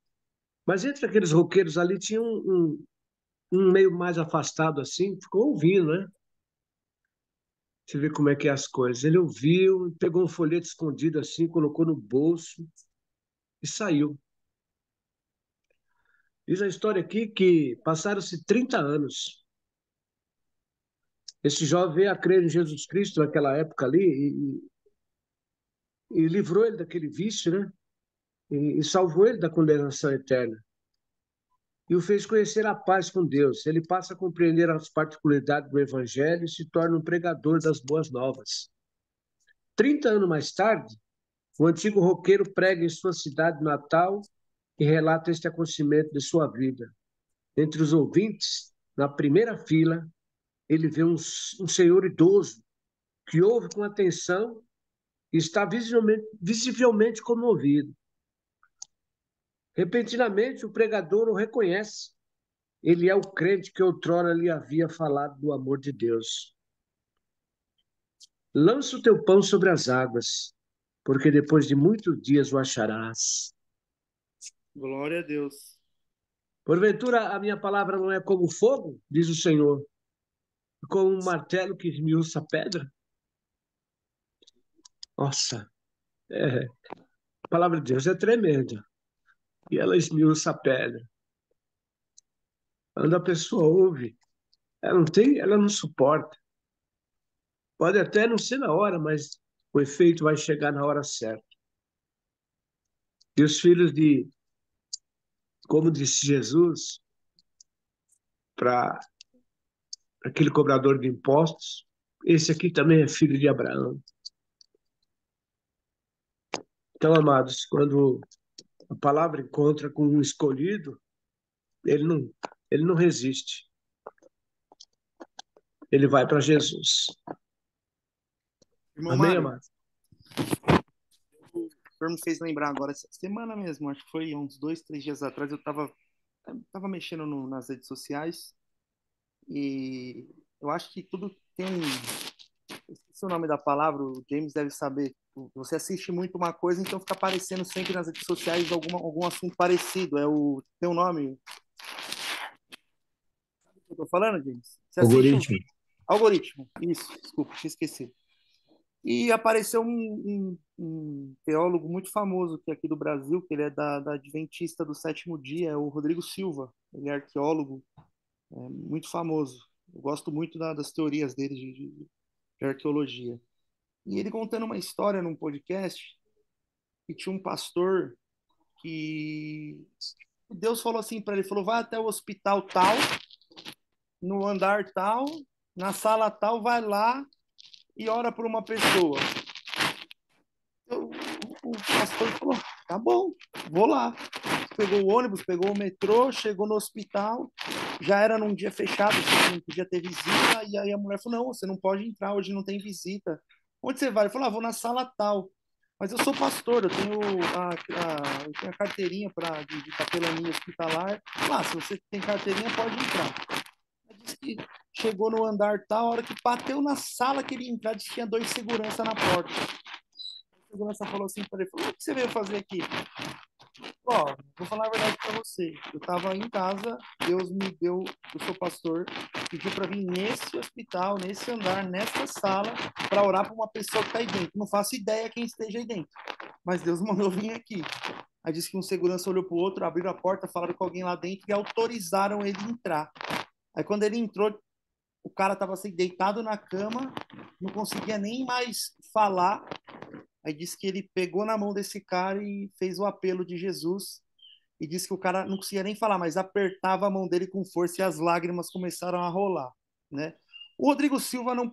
Mas entre aqueles roqueiros ali tinha um meio mais afastado assim, ficou ouvindo, né? Você vê como é que é as coisas. Ele ouviu, pegou um folheto escondido assim, colocou no bolso e saiu. Diz a história aqui que passaram-se 30 anos. Esse jovem veio a crer em Jesus Cristo naquela época ali e livrou ele daquele vício, né? E salvou ele da condenação eterna. E o fez conhecer a paz com Deus. Ele passa a compreender as particularidades do Evangelho e se torna um pregador das boas novas. 30 anos mais tarde, o antigo roqueiro prega em sua cidade natal e relata este acontecimento de sua vida. Entre os ouvintes, na primeira fila, ele vê um senhor idoso que ouve com atenção e está visivelmente comovido. Repentinamente, o pregador o reconhece. Ele é o crente que outrora lhe havia falado do amor de Deus. Lança o teu pão sobre as águas, porque depois de muitos dias o acharás. glória a Deus. Porventura, a minha palavra não é como fogo, diz o Senhor, como um martelo que esmiuça a pedra? Nossa, a palavra de Deus é tremenda. E ela esmiuça a pedra. Quando a pessoa ouve, ela não suporta. Pode até não ser na hora, mas o efeito vai chegar na hora certa. E os filhos como disse Jesus, para aquele cobrador de impostos, esse aqui também é filho de Abraão. Então, amados, quando a palavra encontra com um escolhido, ele não, ele não resiste. Ele vai para Jesus. Irmão Amém, Mário, amados? o senhor me fez lembrar agora, essa semana mesmo, acho que foi uns 2, 3 dias atrás, eu tava mexendo nas redes sociais e eu acho que tudo tem. Eu esqueci o nome da palavra, o James deve saber. Você assiste muito uma coisa, então fica aparecendo sempre nas redes sociais algum assunto parecido. Tem um nome? tô falando, James? Você assiste Algoritmo. Algoritmo. Isso, desculpa, tinha esquecido. E apareceu um teólogo muito famoso que é aqui do Brasil, que ele é da Adventista do Sétimo Dia, é o Rodrigo Silva. Ele é arqueólogo, muito famoso. Eu gosto muito das teorias dele de arqueologia. E ele contando uma história num podcast que tinha um pastor que Deus falou assim para ele, falou, vai até o hospital tal, no andar tal, na sala tal, vai lá e ora por uma pessoa. O pastor falou, tá bom, vou lá. Pegou o ônibus, pegou o metrô, chegou no hospital, já era num dia fechado, não podia ter visita, e aí a mulher falou, não, você não pode entrar, hoje não tem visita. Onde você vai? Ele falou, vou na sala tal. Mas eu sou pastor, eu tenho a carteirinha de capelania hospitalar. Se você tem carteirinha, pode entrar. Ele disse que chegou no andar tal, a hora que bateu na sala que ele ia entrar, disse que tinha 2 segurança na porta. A segurança falou assim para ele, o que você veio fazer aqui? Vou falar a verdade para você. Eu estava em casa, Deus me deu, eu sou pastor, pediu para vir nesse hospital, nesse andar, nessa sala, para orar para uma pessoa que está aí dentro. Não faço ideia quem esteja aí dentro, mas Deus mandou vir aqui. Aí disse que um segurança olhou para o outro, abriram a porta, falaram com alguém lá dentro e autorizaram ele entrar. Aí quando ele entrou, o cara estava assim, deitado na cama, não conseguia nem mais falar. Aí disse que ele pegou na mão desse cara e fez o apelo de Jesus. E disse que o cara não conseguia nem falar, mas apertava a mão dele com força e as lágrimas começaram a rolar, né? O Rodrigo Silva não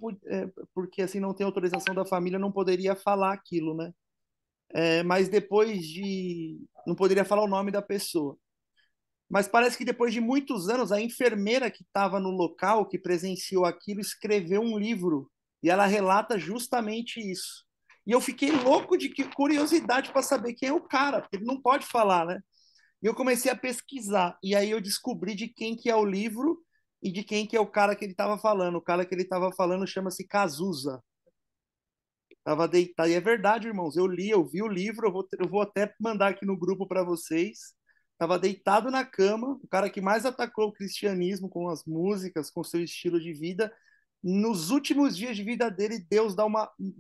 porque assim não tem autorização da família, não poderia falar aquilo, né? Mas depois não poderia falar o nome da pessoa. Mas parece que depois de muitos anos, a enfermeira que estava no local, que presenciou aquilo, escreveu um livro e ela relata justamente isso. E eu fiquei louco de curiosidade para saber quem é o cara, porque ele não pode falar, né? E eu comecei a pesquisar. E aí eu descobri de quem que é o livro e de quem que é o cara que ele estava falando. O cara que ele estava falando chama-se Cazuza. Tava deitado. E é verdade, irmãos. Eu vi o livro. Eu vou até mandar aqui no grupo para vocês. Tava deitado na cama. O cara que mais atacou o cristianismo com as músicas, com seu estilo de vida. Nos últimos dias de vida dele, Deus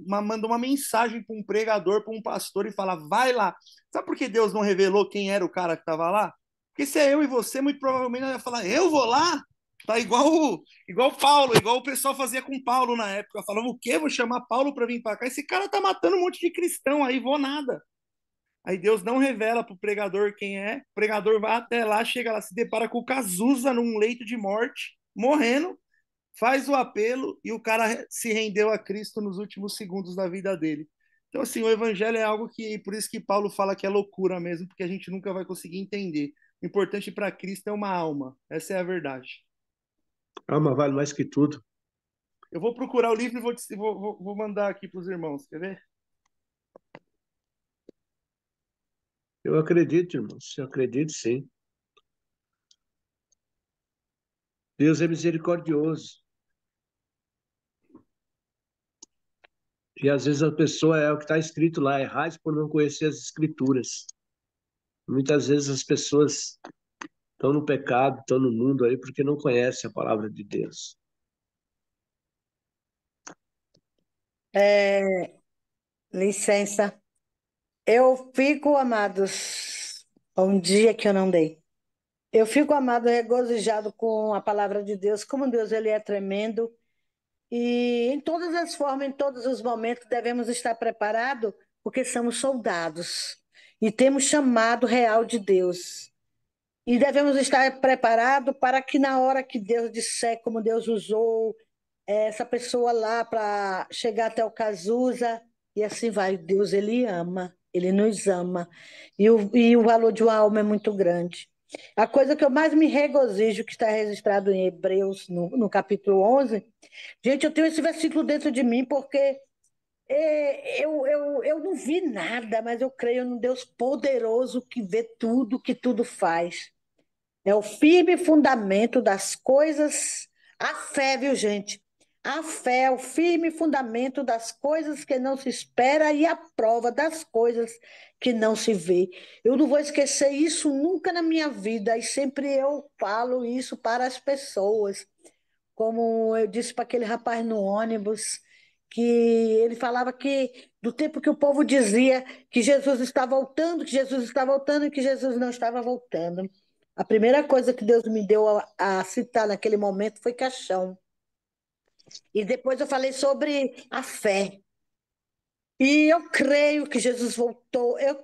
manda uma mensagem para um pregador, para um pastor e fala: vai lá. Sabe por que Deus não revelou quem era o cara que estava lá? Porque se é eu e você, muito provavelmente eu ia falar: eu vou lá? Tá igual Paulo, igual o pessoal fazia com Paulo na época. Falava: o quê? Vou chamar Paulo para vir para cá? Esse cara tá matando um monte de cristão aí, vou nada. Aí Deus não revela para o pregador quem é. O pregador vai até lá, chega lá, se depara com o Cazuza num leito de morte, morrendo, faz o apelo e o cara se rendeu a Cristo nos últimos segundos da vida dele. Então, assim, o evangelho é algo que, por isso que Paulo fala que é loucura mesmo, porque a gente nunca vai conseguir entender. O importante para Cristo é uma alma. Essa é a verdade. Alma vale mais que tudo. Eu vou procurar o livro e vou mandar aqui para os irmãos. Quer ver? Eu acredito, irmãos. Eu acredito, sim. Deus é misericordioso. E às vezes a pessoa é o que está escrito lá, errais por não conhecer as escrituras. Muitas vezes as pessoas estão no pecado, estão no mundo aí porque não conhecem a palavra de Deus. Licença. Eu fico, amados, um dia que eu não dei. Eu fico, amado, regozijado com a palavra de Deus, como Deus ele é tremendo. E em todas as formas, em todos os momentos, devemos estar preparados, porque somos soldados e temos chamado real de Deus. E devemos estar preparados para que na hora que Deus disser como Deus usou essa pessoa lá para chegar até o Cazuza, e assim vai. Deus, ele ama, ele nos ama. E o valor de uma alma é muito grande. A coisa que eu mais me regozijo, que está registrado em Hebreus, no capítulo 11, gente, eu tenho esse versículo dentro de mim, porque eu não vi nada, mas eu creio num Deus poderoso que vê tudo, que tudo faz. É o firme fundamento das coisas. A fé, viu, gente? A fé é o firme fundamento das coisas que não se espera e a prova das coisas que não se vê. Eu não vou esquecer isso nunca na minha vida e sempre eu falo isso para as pessoas. como eu disse para aquele rapaz no ônibus, que ele falava que do tempo que o povo dizia que Jesus está voltando, que Jesus está voltando e que Jesus não estava voltando. A primeira coisa que Deus me deu a citar naquele momento foi caixão. E depois eu falei sobre a fé. E eu creio que Jesus voltou, eu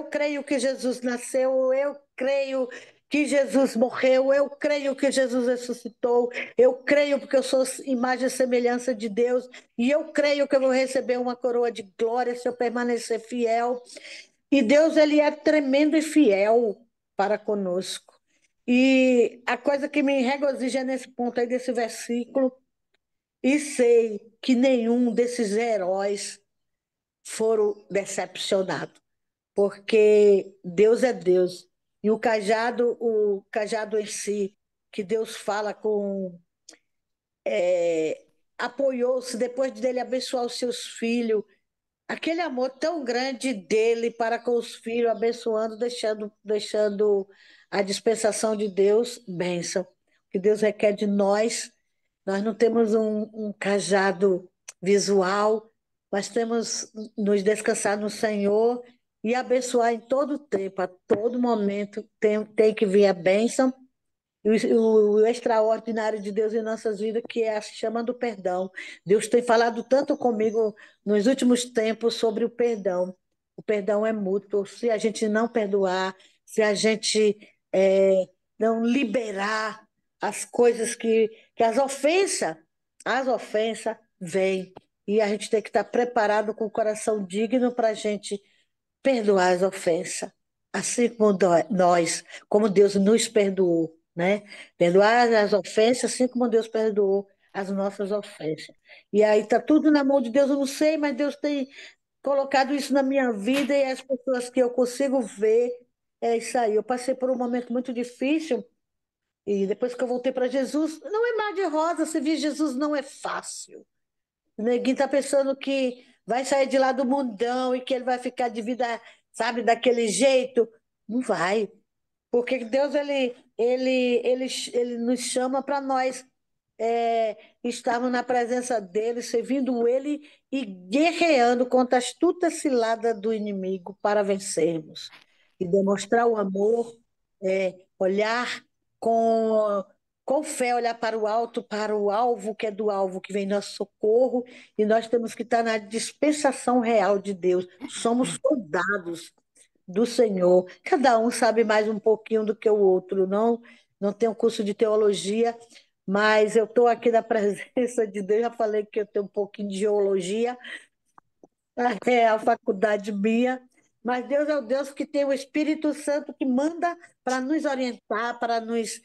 creio que Jesus nasceu, eu creio que Jesus morreu, eu creio que Jesus ressuscitou, eu creio porque eu sou imagem e semelhança de Deus, e eu creio que eu vou receber uma coroa de glória se eu permanecer fiel. E Deus, ele é tremendo e fiel para conosco. E a coisa que me regozija nesse ponto aí desse versículo, e sei que nenhum desses heróis foram decepcionados, porque Deus é Deus. E o cajado em si, que Deus fala com, apoiou-se depois dele abençoar os seus filhos, aquele amor tão grande dele para com os filhos, abençoando, deixando a dispensação de Deus, bênção. O que Deus requer de nós não temos um cajado visual, mas temos nos descansar no Senhor e abençoar em todo tempo, a todo momento tem que vir a bênção e o extraordinário de Deus em nossas vidas, que é a chama do perdão. Deus tem falado tanto comigo nos últimos tempos sobre o perdão. O perdão é mútuo. Se a gente não perdoar, se a gente não liberar as coisas que as ofensas vêm. E a gente tem que estar preparado com o coração digno para a gente perdoar as ofensas, assim como nós, como Deus nos perdoou, né? Perdoar as ofensas, assim como Deus perdoou as nossas ofensas. E aí está tudo na mão de Deus, eu não sei, mas Deus tem colocado isso na minha vida e as pessoas que eu consigo ver, é isso aí. Eu passei por um momento muito difícil e depois que eu voltei para Jesus, não é mar de rosa, servir Jesus não é fácil. O neguinho tá pensando que vai sair de lá do mundão e que ele vai ficar de vida, sabe, daquele jeito. Não vai. Porque Deus, ele nos chama para nós estarmos na presença dele, servindo ele e guerreando contra a astuta cilada do inimigo para vencermos. E demonstrar o amor, olhar com, com fé, olhar para o alvo, que é do alvo que vem nosso socorro, e nós temos que estar na dispensação real de Deus. Somos soldados do Senhor. Cada um sabe mais um pouquinho do que o outro, não tenho curso de teologia, mas eu estou aqui na presença de Deus. Já falei que eu tenho um pouquinho de geologia, é a faculdade minha, mas Deus é o Deus que tem o Espírito Santo que manda para nos orientar, para nos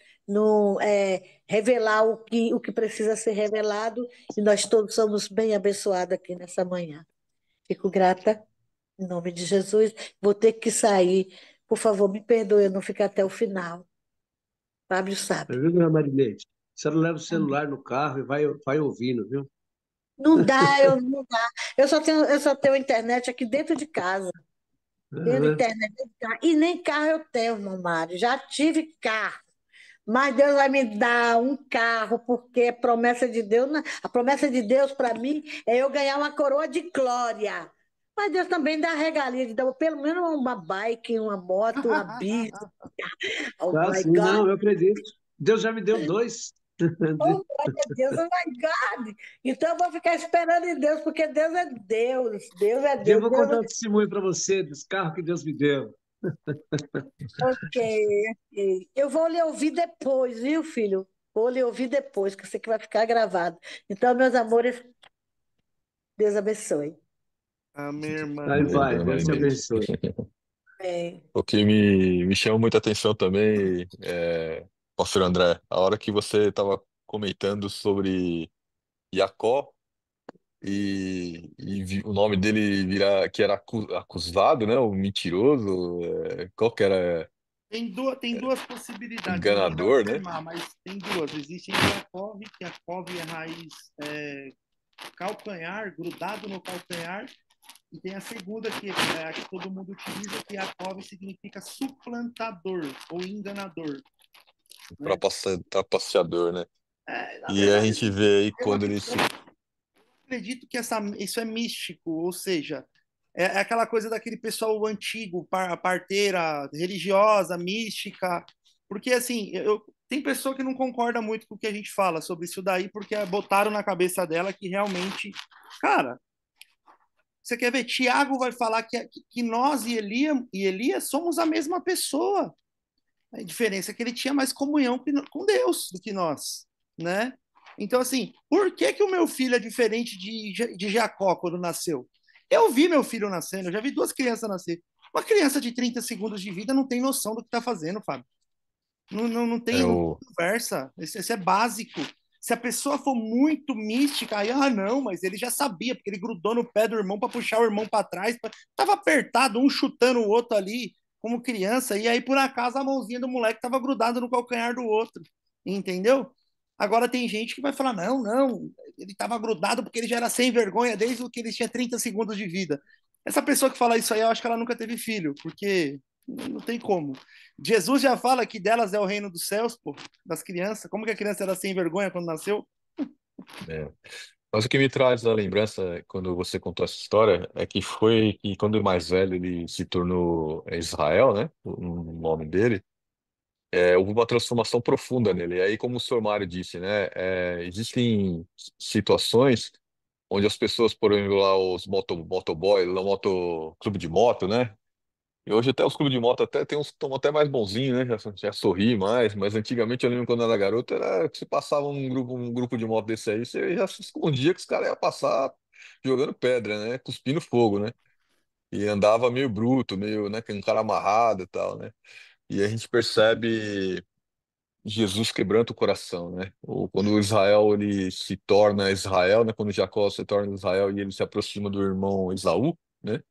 revelar o que precisa ser revelado, e nós todos somos bem abençoados aqui nessa manhã. Fico grata, em nome de Jesus. Vou ter que sair. Por favor, me perdoe eu não ficar até o final. Fábio sabe. Viu, dona Marinete? Você não leva o celular no carro e vai ouvindo, viu? Não dá. Eu só tenho internet aqui dentro de casa. Tenho É, internet dentro de casa. E nem carro eu tenho, irmão Mário. Já tive carro. Mas Deus vai me dar um carro, porque a promessa de Deus, a promessa de Deus para mim é eu ganhar uma coroa de glória. Mas Deus também dá a regalia de dar pelo menos uma bike, uma moto, uma bis. Oh tá my assim, God. não, eu acredito. Deus já me deu dois. Oh, glória a Deus, oh my God. Então eu vou ficar esperando em Deus, porque Deus é Deus. Deus é Eu Deus. vou Deus contar um testemunho para você dos carros que Deus me deu. Ok, ok. Eu vou lhe ouvir depois, viu, filho? Vou lhe ouvir depois, que eu sei que vai ficar gravado. Então, meus amores, Deus abençoe. Amém, irmã. Aí Amém, vai, dona Deus te Marinete. abençoe. Amém. O que me chama muita atenção também, Pastor André, a hora que você estava comentando sobre Jacó o nome dele virar, que era acusado, né? O mentiroso, qual que era? Tem duas possibilidades, eu não vou Enganador, né? afirmar, mas tem duas. Existe Yaakov, que Yaakov é raiz calcanhar, grudado no calcanhar, e tem a segunda, que é a que todo mundo utiliza, que Yaakov significa suplantador ou enganador, né? Trapaceador, né? Na E a verdade, gente vê aí eu quando ele acredito, se. acredito que isso é místico, ou seja, é aquela coisa daquele pessoal antigo, parteira, religiosa, mística, porque assim, tem pessoa que não concorda muito com o que a gente fala sobre isso daí, porque botaram na cabeça dela que realmente, cara, você quer ver? Tiago vai falar que nós e Elias somos a mesma pessoa. A diferença é que ele tinha mais comunhão com Deus do que nós, né? Então, assim, por que que o meu filho é diferente de Jacó quando nasceu? Eu vi meu filho nascendo, eu já vi duas crianças nascer. Uma criança de 30 segundos de vida não tem noção do que está fazendo, Fábio. É Não tem o. conversa. Isso é básico. Se a pessoa for muito mística, aí, não, mas ele já sabia, porque ele grudou no pé do irmão para puxar o irmão para trás. Tava apertado, um chutando o outro ali, como criança, e aí, por acaso, a mãozinha do moleque tava grudada no calcanhar do outro. Entendeu? Agora tem gente que vai falar: não, não, ele tava grudado porque ele já era sem vergonha desde que ele tinha 30 segundos de vida. Essa pessoa que fala isso aí, eu acho que ela nunca teve filho, porque não tem como. Jesus já fala que delas é o reino dos céus, pô, das crianças. Como que a criança era sem vergonha quando nasceu? É. Mas o que me traz a lembrança quando você contou essa história é que foi que quando mais velho ele se tornou Israel, né? O nome dele. Houve uma transformação profunda nele. E aí, como o senhor Mário disse, né? Existem situações onde as pessoas, por exemplo, lá os motoboy, lá moto, clube de moto, né? E hoje até os clubes de moto até tem uns que estão até mais bonzinhos, né? Já sorri mais, mas antigamente eu lembro quando eu era garoto, era que se passava um grupo de moto desse aí, você já se escondia que os caras iam passar jogando pedra, né? Cuspindo fogo, né? E andava meio bruto, meio, né? Com um cara amarrado e tal, né? E a gente percebe Jesus quebrando o coração, né? Quando o Israel ele se torna Israel, né? Quando Jacó se torna Israel e ele se aproxima do irmão Esaú, né?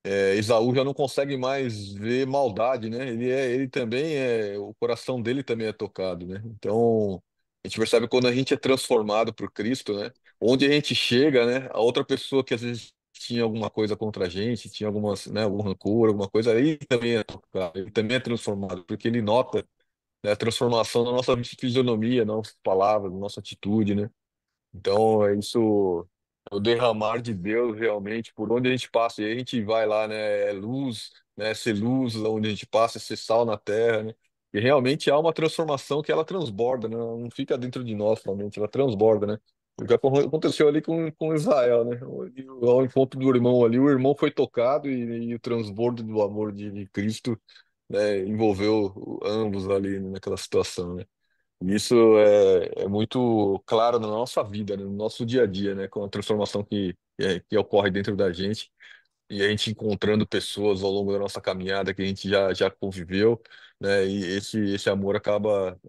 Esaú já não consegue mais ver maldade, né? Ele também o coração dele também é tocado, né? Então a gente percebe quando a gente é transformado por Cristo, né? Onde a gente chega, né? A outra pessoa que às vezes tinha alguma coisa contra a gente, tinha algumas, né? Algum rancor, alguma coisa, ele também é tocado, ele também é transformado, porque ele nota, né, a transformação na nossa fisionomia, nas nossas palavras, na nossa atitude, né? Então, é isso, é o derramar de Deus realmente por onde a gente passa. E aí a gente vai lá, né? É luz, né? Ser luz lá onde a gente passa, ser sal na terra, né? E realmente há uma transformação que ela transborda, né? Ela não fica dentro de nós somente, ela transborda, né? O que aconteceu ali com Israel, né? Ao encontro do irmão ali, o irmão foi tocado e o transbordo do amor de Cristo, né? Envolveu ambos ali naquela situação, né? Isso é muito claro na nossa vida, né, no nosso dia a dia, né? Com a transformação que ocorre dentro da gente e a gente encontrando pessoas ao longo da nossa caminhada que a gente já conviveu, né? E esse amor acaba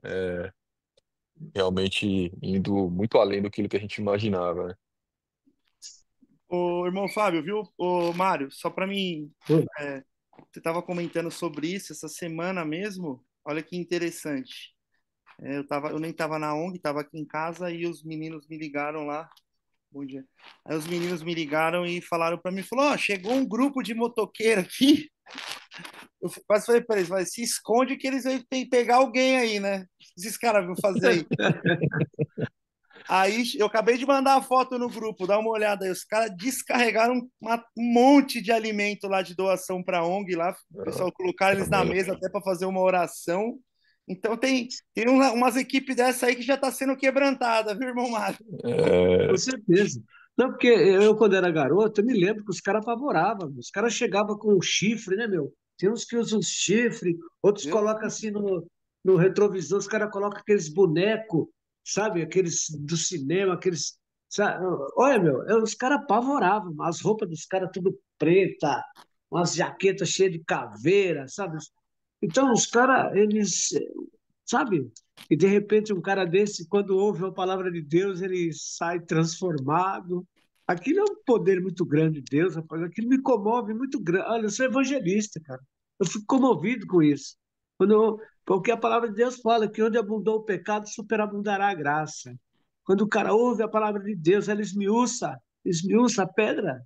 realmente indo muito além do que a gente imaginava, né? Ô, irmão Fábio, viu? Ô, Mário, só para mim, Oi. é, você estava comentando sobre isso essa semana mesmo. Olha que interessante. Eu nem estava na ONG, estava aqui em casa e os meninos me ligaram lá. Bom dia. Aí os meninos me ligaram e falaram para mim, falou, ó, chegou um grupo de motoqueiro aqui. Eu quase falei para eles, mas se esconde que eles vão pegar alguém aí, né? Esses caras vão fazer aí. Aí eu acabei de mandar a foto no grupo, dá uma olhada aí. Os caras descarregaram um monte de alimento lá de doação para a ONG lá. O pessoal colocaram eles na Amém. mesa até para fazer uma oração. Então tem umas equipes dessa aí que já está sendo quebrantada, viu, irmão Mário? Com É, certeza. Não, porque eu, quando era garoto, eu me lembro que os caras apavoravam. Os caras chegavam com um chifre, né, meu? Tem uns que usam chifre, outros Deus, colocam assim no retrovisor, os caras colocam aqueles bonecos, sabe? Aqueles do cinema, aqueles. Sabe? Olha, meu, os caras apavoravam. As roupas dos caras tudo preta, umas jaquetas cheias de caveira, sabe? Então, os caras, eles sabe? E de repente um cara desse, quando ouve a palavra de Deus, ele sai transformado. Aquilo é um poder muito grande de Deus, rapaz. Aquilo me comove muito grande. Olha, eu sou evangelista, cara. Eu fico comovido com isso. Porque a palavra de Deus fala que onde abundou o pecado, superabundará a graça. Quando o cara ouve a palavra de Deus, ela esmiuça a pedra.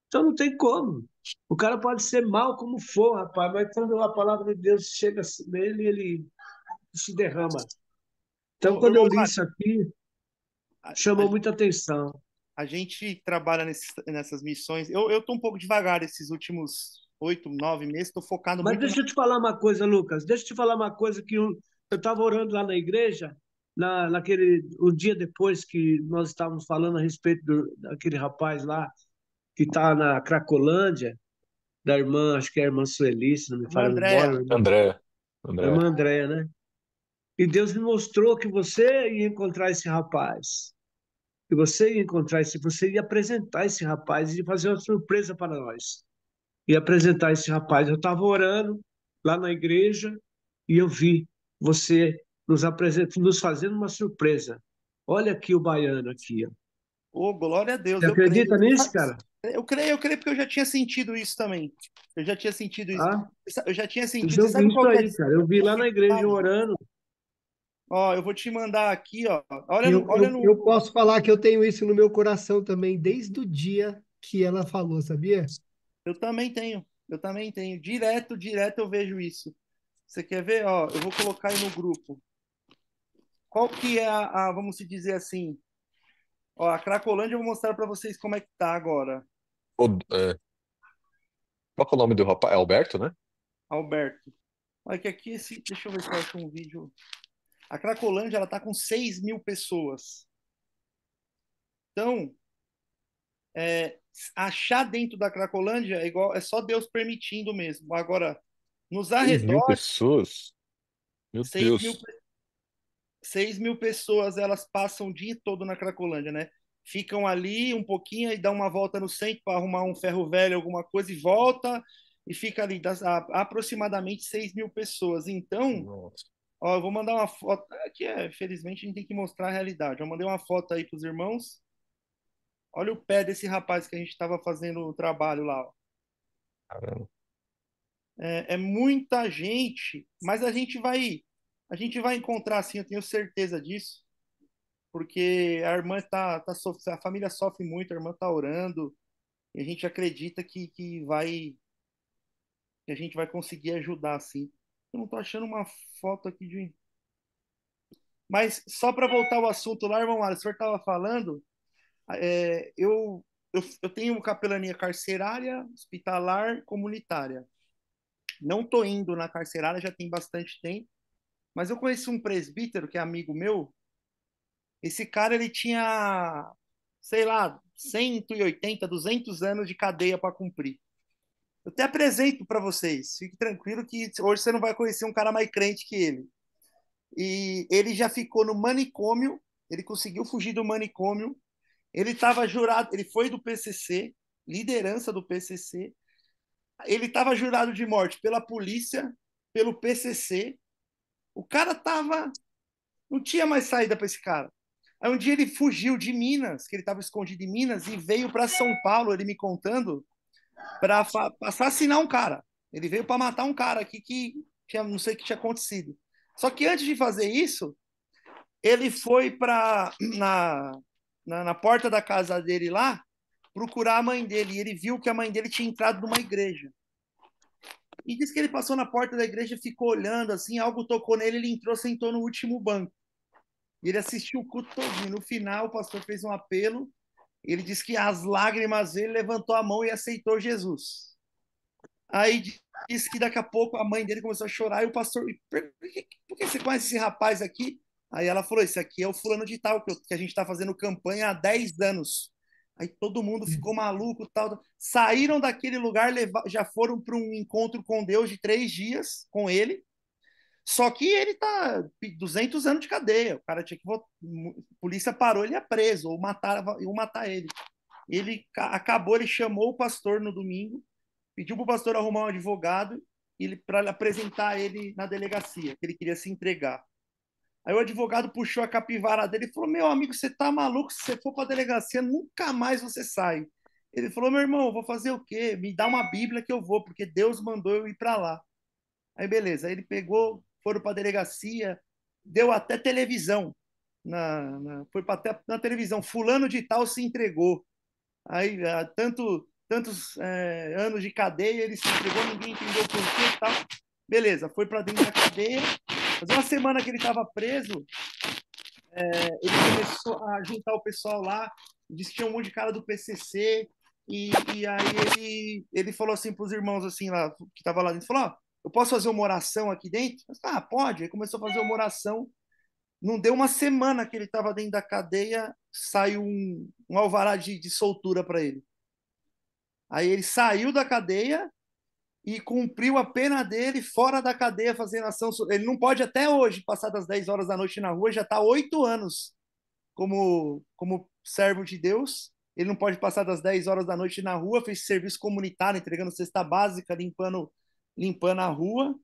Então não tem como. O cara pode ser mal como for, rapaz, mas quando a palavra de Deus chega nele, ele se derrama. Então, Ô, quando eu li Romário, isso aqui, a, chamou a- muita atenção. a gente trabalha nessas missões. Eu tô um pouco devagar esses últimos 8, 9 meses, estou focado Mas muito na. deixa eu te falar uma coisa, Lucas. Deixa eu te falar uma coisa que eu estava orando lá na igreja, o dia depois que nós estávamos falando a respeito daquele rapaz lá que está na Cracolândia, da irmã, acho que é a irmã Sueli, se não me Irmã falha a memória, Andréa. André, a André. irmã Andréia, né? E Deus me mostrou que você ia encontrar esse rapaz, que você ia encontrar você ia apresentar esse rapaz e fazer uma surpresa para nós. E apresentar esse rapaz. Eu estava orando lá na igreja e eu vi você nos fazendo uma surpresa. Olha aqui o baiano aqui, ó. Ô, glória a Você Deus, eu creio. acredita nisso, cara? Eu creio porque eu já tinha sentido isso também. Eu já tinha sentido isso. Ah, Eu já tinha sentido. Você eu vi sabe isso qual que é aí, cara. Eu vi a lá na igreja dificuldade? orando. Ó, eu vou te mandar aqui, ó. Olha, Eu, olha eu, no. eu posso falar que eu tenho isso no meu coração também, desde o dia que ela falou, sabia? Eu também tenho. Eu também tenho. Direto, direto eu vejo isso. Você quer ver? Ó, eu vou colocar aí no grupo. Qual que é vamos se dizer assim? Ó, a Cracolândia eu vou mostrar para vocês como é que tá agora. Qual que é o nome do rapaz? É Alberto, né? Alberto. Olha que aqui deixa eu ver se eu acho um vídeo. A Cracolândia ela tá com 6.000 pessoas. Então, achar dentro da Cracolândia é só Deus permitindo mesmo. Agora, nos 6.000 arredores, pessoas? Meu 6 mil, Deus. 6.000 pessoas elas passam o dia todo na Cracolândia, né? Ficam ali um pouquinho e dão uma volta no centro para arrumar um ferro velho, alguma coisa, e volta e fica ali aproximadamente 6.000 pessoas. Então, Nossa. ó, eu vou mandar uma foto. Aqui felizmente a gente tem que mostrar a realidade. Eu mandei uma foto aí para os irmãos. Olha o pé desse rapaz que a gente estava fazendo o trabalho lá. Ó. Caramba. É muita gente, mas a gente vai encontrar assim, eu tenho certeza disso, porque a irmã a família sofre muito, a irmã tá orando, e a gente acredita que a gente vai conseguir ajudar assim. Eu não tô achando uma foto aqui de. Mas só para voltar ao assunto lá, irmão, Mário, o senhor estava falando, eu tenho capelania carcerária, hospitalar, comunitária. Não tô indo na carcerária já tem bastante tempo. Mas eu conheci um presbítero que é amigo meu. Esse cara ele tinha, sei lá, 180, 200 anos de cadeia para cumprir. Eu até apresento para vocês. Fique tranquilo que hoje você não vai conhecer um cara mais crente que ele. E ele já ficou no manicômio. Ele conseguiu fugir do manicômio. Ele estava jurado. Ele foi do PCC, liderança do PCC. Ele estava jurado de morte pela polícia, pelo PCC. O cara tava Não tinha mais saída para esse cara. Aí um dia ele fugiu de Minas, que ele estava escondido em Minas, e veio para São Paulo, ele me contando, para assassinar um cara. Ele veio para matar um cara aqui que não sei o que tinha acontecido. Só que antes de fazer isso, ele foi na porta da casa dele lá procurar a mãe dele. E ele viu que a mãe dele tinha entrado numa igreja. E disse que ele passou na porta da igreja, ficou olhando assim, algo tocou nele, ele entrou, sentou no último banco. E ele assistiu o culto todo. No final, o pastor fez um apelo. Ele disse que as lágrimas dele levantou a mão e aceitou Jesus. Aí disse que daqui a pouco a mãe dele começou a chorar e o pastor, por que você conhece esse rapaz aqui? Aí ela falou: esse aqui é o fulano de tal, que a gente está fazendo campanha há 10 anos. Aí todo mundo ficou maluco, tal. Saíram daquele lugar, já foram para um encontro com Deus de 3 dias com ele. Só que ele tá 200 anos de cadeia. O cara tinha que votar. A polícia parou, ele ia preso, ou matar ele. Acabou, ele chamou o pastor no domingo, pediu para o pastor arrumar um advogado para apresentar ele na delegacia, que ele queria se entregar. Aí o advogado puxou a capivara dele e falou: meu amigo, você tá maluco? Se você for para a delegacia, nunca mais você sai. Ele falou: meu irmão, eu vou fazer o quê? Me dá uma Bíblia que eu vou, porque Deus mandou eu ir para lá. Aí beleza, aí ele pegou, foram para a delegacia, deu até televisão. Foi até na televisão, fulano de tal se entregou. Aí, tantos anos de cadeia, ele se entregou, ninguém entendeu por quê e tal. Beleza, foi para dentro da cadeia. Mas uma semana que ele estava preso, ele começou a juntar o pessoal lá, disse que tinha um monte de cara do PCC, e aí ele falou assim para os irmãos assim lá, que tava lá dentro, falou, ó, eu posso fazer uma oração aqui dentro? Ah, pode. Aí começou a fazer uma oração. Não deu uma semana que ele estava dentro da cadeia, saiu um alvará de soltura para ele. Aí ele saiu da cadeia e cumpriu a pena dele fora da cadeia fazendo ação. Ele não pode até hoje passar das 10 horas da noite na rua, já está 8 anos como servo de Deus. Ele não pode passar das 10 horas da noite na rua, fez serviço comunitário, entregando cesta básica, limpando a rua,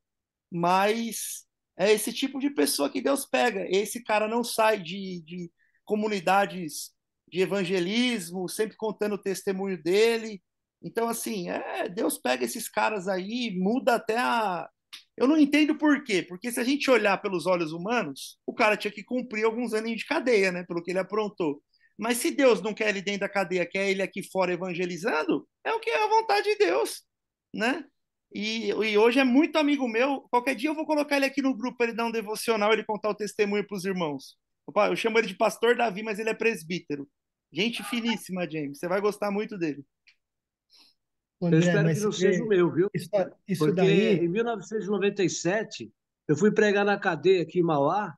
mas é esse tipo de pessoa que Deus pega. Esse cara não sai de comunidades de evangelismo, sempre contando o testemunho dele. Então, assim, Deus pega esses caras aí, muda até a. Eu não entendo por quê, porque se a gente olhar pelos olhos humanos, o cara tinha que cumprir alguns anos de cadeia, né, pelo que ele aprontou. Mas se Deus não quer ele dentro da cadeia, quer ele aqui fora evangelizando, é o que é a vontade de Deus, né? E hoje é muito amigo meu. Qualquer dia eu vou colocar ele aqui no grupo para ele dar um devocional, ele contar o testemunho para os irmãos. Opa, eu chamo ele de Pastor Davi, mas ele é presbítero. Gente finíssima, James. Você vai gostar muito dele. Eu André, espero que mas não você seja o vê, meu, viu? isso Porque daí, em 1997 eu fui pregar na cadeia aqui em Mauá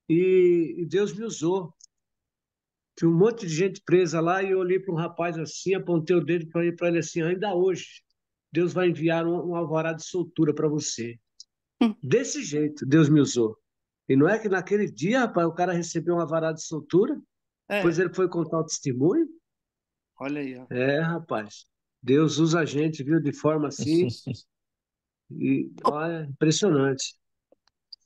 e Deus me usou. Tinha um monte de gente presa lá e eu olhei para um rapaz assim, apontei o dedo para ele assim, ainda hoje Deus vai enviar um alvará de soltura para você. Desse jeito Deus me usou. E não é que naquele dia, rapaz, o cara recebeu um alvará de soltura, depois É, ele foi contar o testemunho. olha aí, ó. É, rapaz, Deus usa a gente, viu, de forma assim, e olha, impressionante.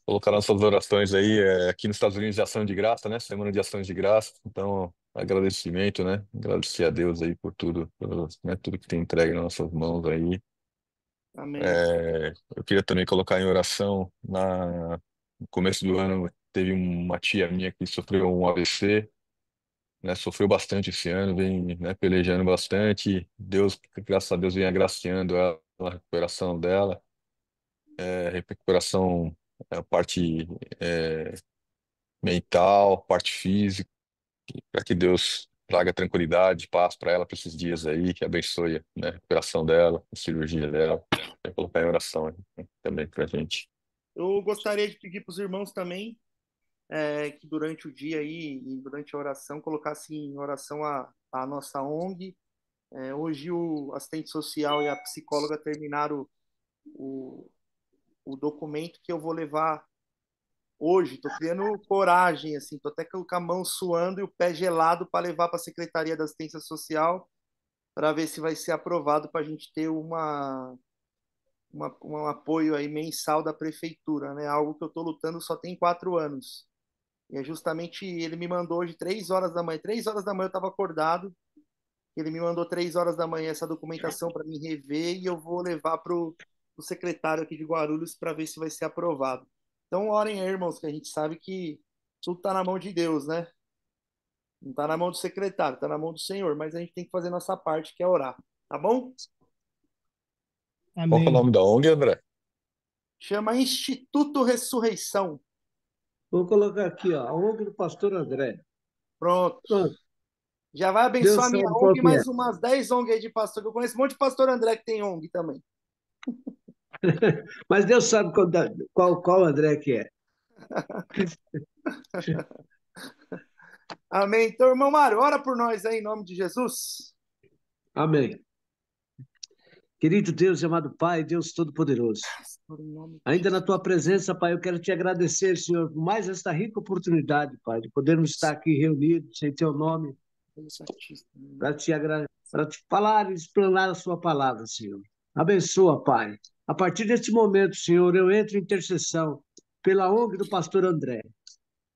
Colocar nossas orações aí, aqui nos Estados Unidos de ação de graça, né? Semana de ações de graça. Então, agradecimento, né? Agradecer a Deus aí por tudo, né? Tudo que tem entregue nas nossas mãos aí. Amém. Eu queria também colocar em oração, no começo do ano, teve uma tia minha que sofreu um AVC, né? Sofreu bastante esse ano, vem, né, pelejando bastante. Deus, graças a Deus, vem agraciando ela na recuperação dela. Recuperação, a parte é, mental, parte física, para que Deus traga tranquilidade, paz para ela para esses dias aí, que abençoe, né, a recuperação dela, a cirurgia dela. Vai colocar em oração aí, né, também para a gente. Eu gostaria de pedir para os irmãos também que durante o dia aí, e durante a oração, colocassem em oração a nossa ONG. Hoje o assistente social e a psicóloga terminaram o, o documento que eu vou levar hoje. Estou criando coragem, assim, estou até com a mão suando e o pé gelado para levar para a Secretaria da Assistência Social para ver se vai ser aprovado para a gente ter um apoio aí mensal da prefeitura, né? Algo que eu estou lutando só tem 4 anos. E é justamente ele me mandou hoje 3 horas da manhã. 3 horas da manhã eu estava acordado. Ele me mandou 3 horas da manhã essa documentação para me rever e eu vou levar para o secretário aqui de Guarulhos para ver se vai ser aprovado. Então, orem aí, irmãos, que a gente sabe que tudo está na mão de Deus, né? Não está na mão do secretário, está na mão do Senhor, mas a gente tem que fazer nossa parte, que é orar. Tá bom? Qual que é o amém. nome da ONG, André? Chama Instituto Ressurreição. Vou colocar aqui, ó, a ONG do Pastor André. Pronto. Pronto, Já vai abençoar Deus a minha sabe qual ONG e que é. mais umas 10 ONG aí de pastor, que eu conheço um monte de pastor André que tem ONG também. Mas Deus sabe qual André que é. Amém. Então, irmão Mário, ora por nós aí em nome de Jesus. Amém. Querido Deus e amado Pai, Deus Todo-Poderoso, ainda na tua presença, Pai, eu quero te agradecer, Senhor, por mais esta rica oportunidade, Pai, de podermos estar aqui reunidos em teu nome, para te falar e explanar a sua palavra, Senhor. Abençoa, Pai. A partir deste momento, Senhor, eu entro em intercessão pela ONG do pastor André.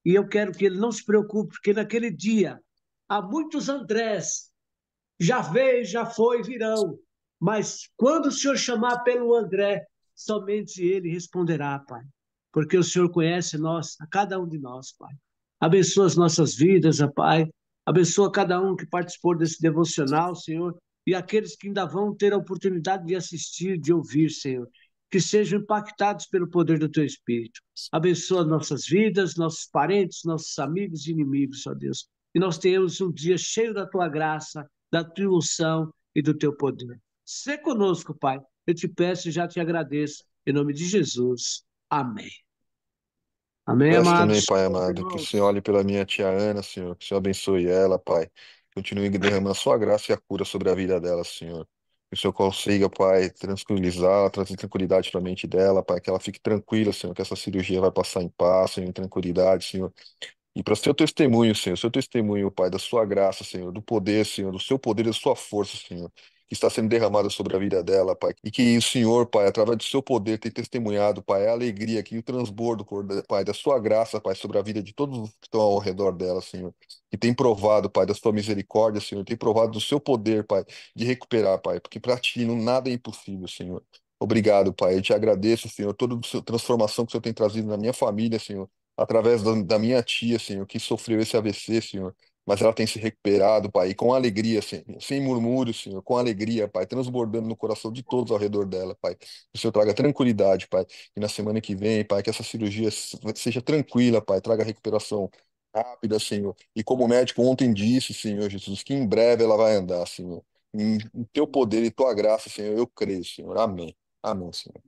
E eu quero que ele não se preocupe, porque naquele dia há muitos Andrés, já veio, já foi, virão. Mas quando o Senhor chamar pelo André, somente ele responderá, Pai. Porque o Senhor conhece nós, a cada um de nós, Pai. Abençoa as nossas vidas, ó Pai. Abençoa cada um que participou desse devocional, Senhor. E aqueles que ainda vão ter a oportunidade de assistir, de ouvir, Senhor. que sejam impactados pelo poder do teu Espírito. Abençoa nossas vidas, nossos parentes, nossos amigos e inimigos, ó Deus. E nós tenhamos um dia cheio da tua graça, da tua unção e do teu poder. Sê conosco, Pai. Eu te peço e já te agradeço. Em nome de Jesus. Amém. Amém, Peço também, amados. Pai amado, que o Senhor Irmãos. olhe pela minha tia Ana, Senhor, que o Senhor abençoe ela, Pai. Continue derramando a sua graça e a cura sobre a vida dela, Senhor. Que o Senhor consiga, Pai, tranquilizar, trazer tranquilidade para a mente dela, Pai, que ela fique tranquila, Senhor, que essa cirurgia vai passar em paz, Senhor, em tranquilidade, Senhor. E para seu testemunho, Senhor, seu testemunho, Pai, da sua graça, Senhor, do poder, Senhor, do seu poder e da sua força, Senhor, que está sendo derramada sobre a vida dela, Pai. E que o Senhor, Pai, através do seu poder, tem testemunhado, Pai, a alegria aqui, o transbordo, Pai, da sua graça, Pai, sobre a vida de todos os que estão ao redor dela, Senhor. Que tem provado, Pai, da sua misericórdia, Senhor, tem provado do seu poder, Pai, de recuperar, Pai, porque para ti nada é impossível, Senhor. Obrigado, Pai. Eu te agradeço, Senhor, toda a transformação que o Senhor tem trazido na minha família, Senhor, através da minha tia, Senhor, que sofreu esse AVC, Senhor, mas ela tem se recuperado, Pai, e com alegria, Senhor, sem murmúrios, Senhor, com alegria, Pai, transbordando no coração de todos ao redor dela, Pai. Que o Senhor traga tranquilidade, Pai, e na semana que vem, Pai, que essa cirurgia seja tranquila, Pai, traga recuperação rápida, Senhor. E como o médico ontem disse, Senhor Jesus, que em breve ela vai andar, Senhor. Em teu poder e tua graça, Senhor, eu creio, Senhor. Amém. Amém, Senhor.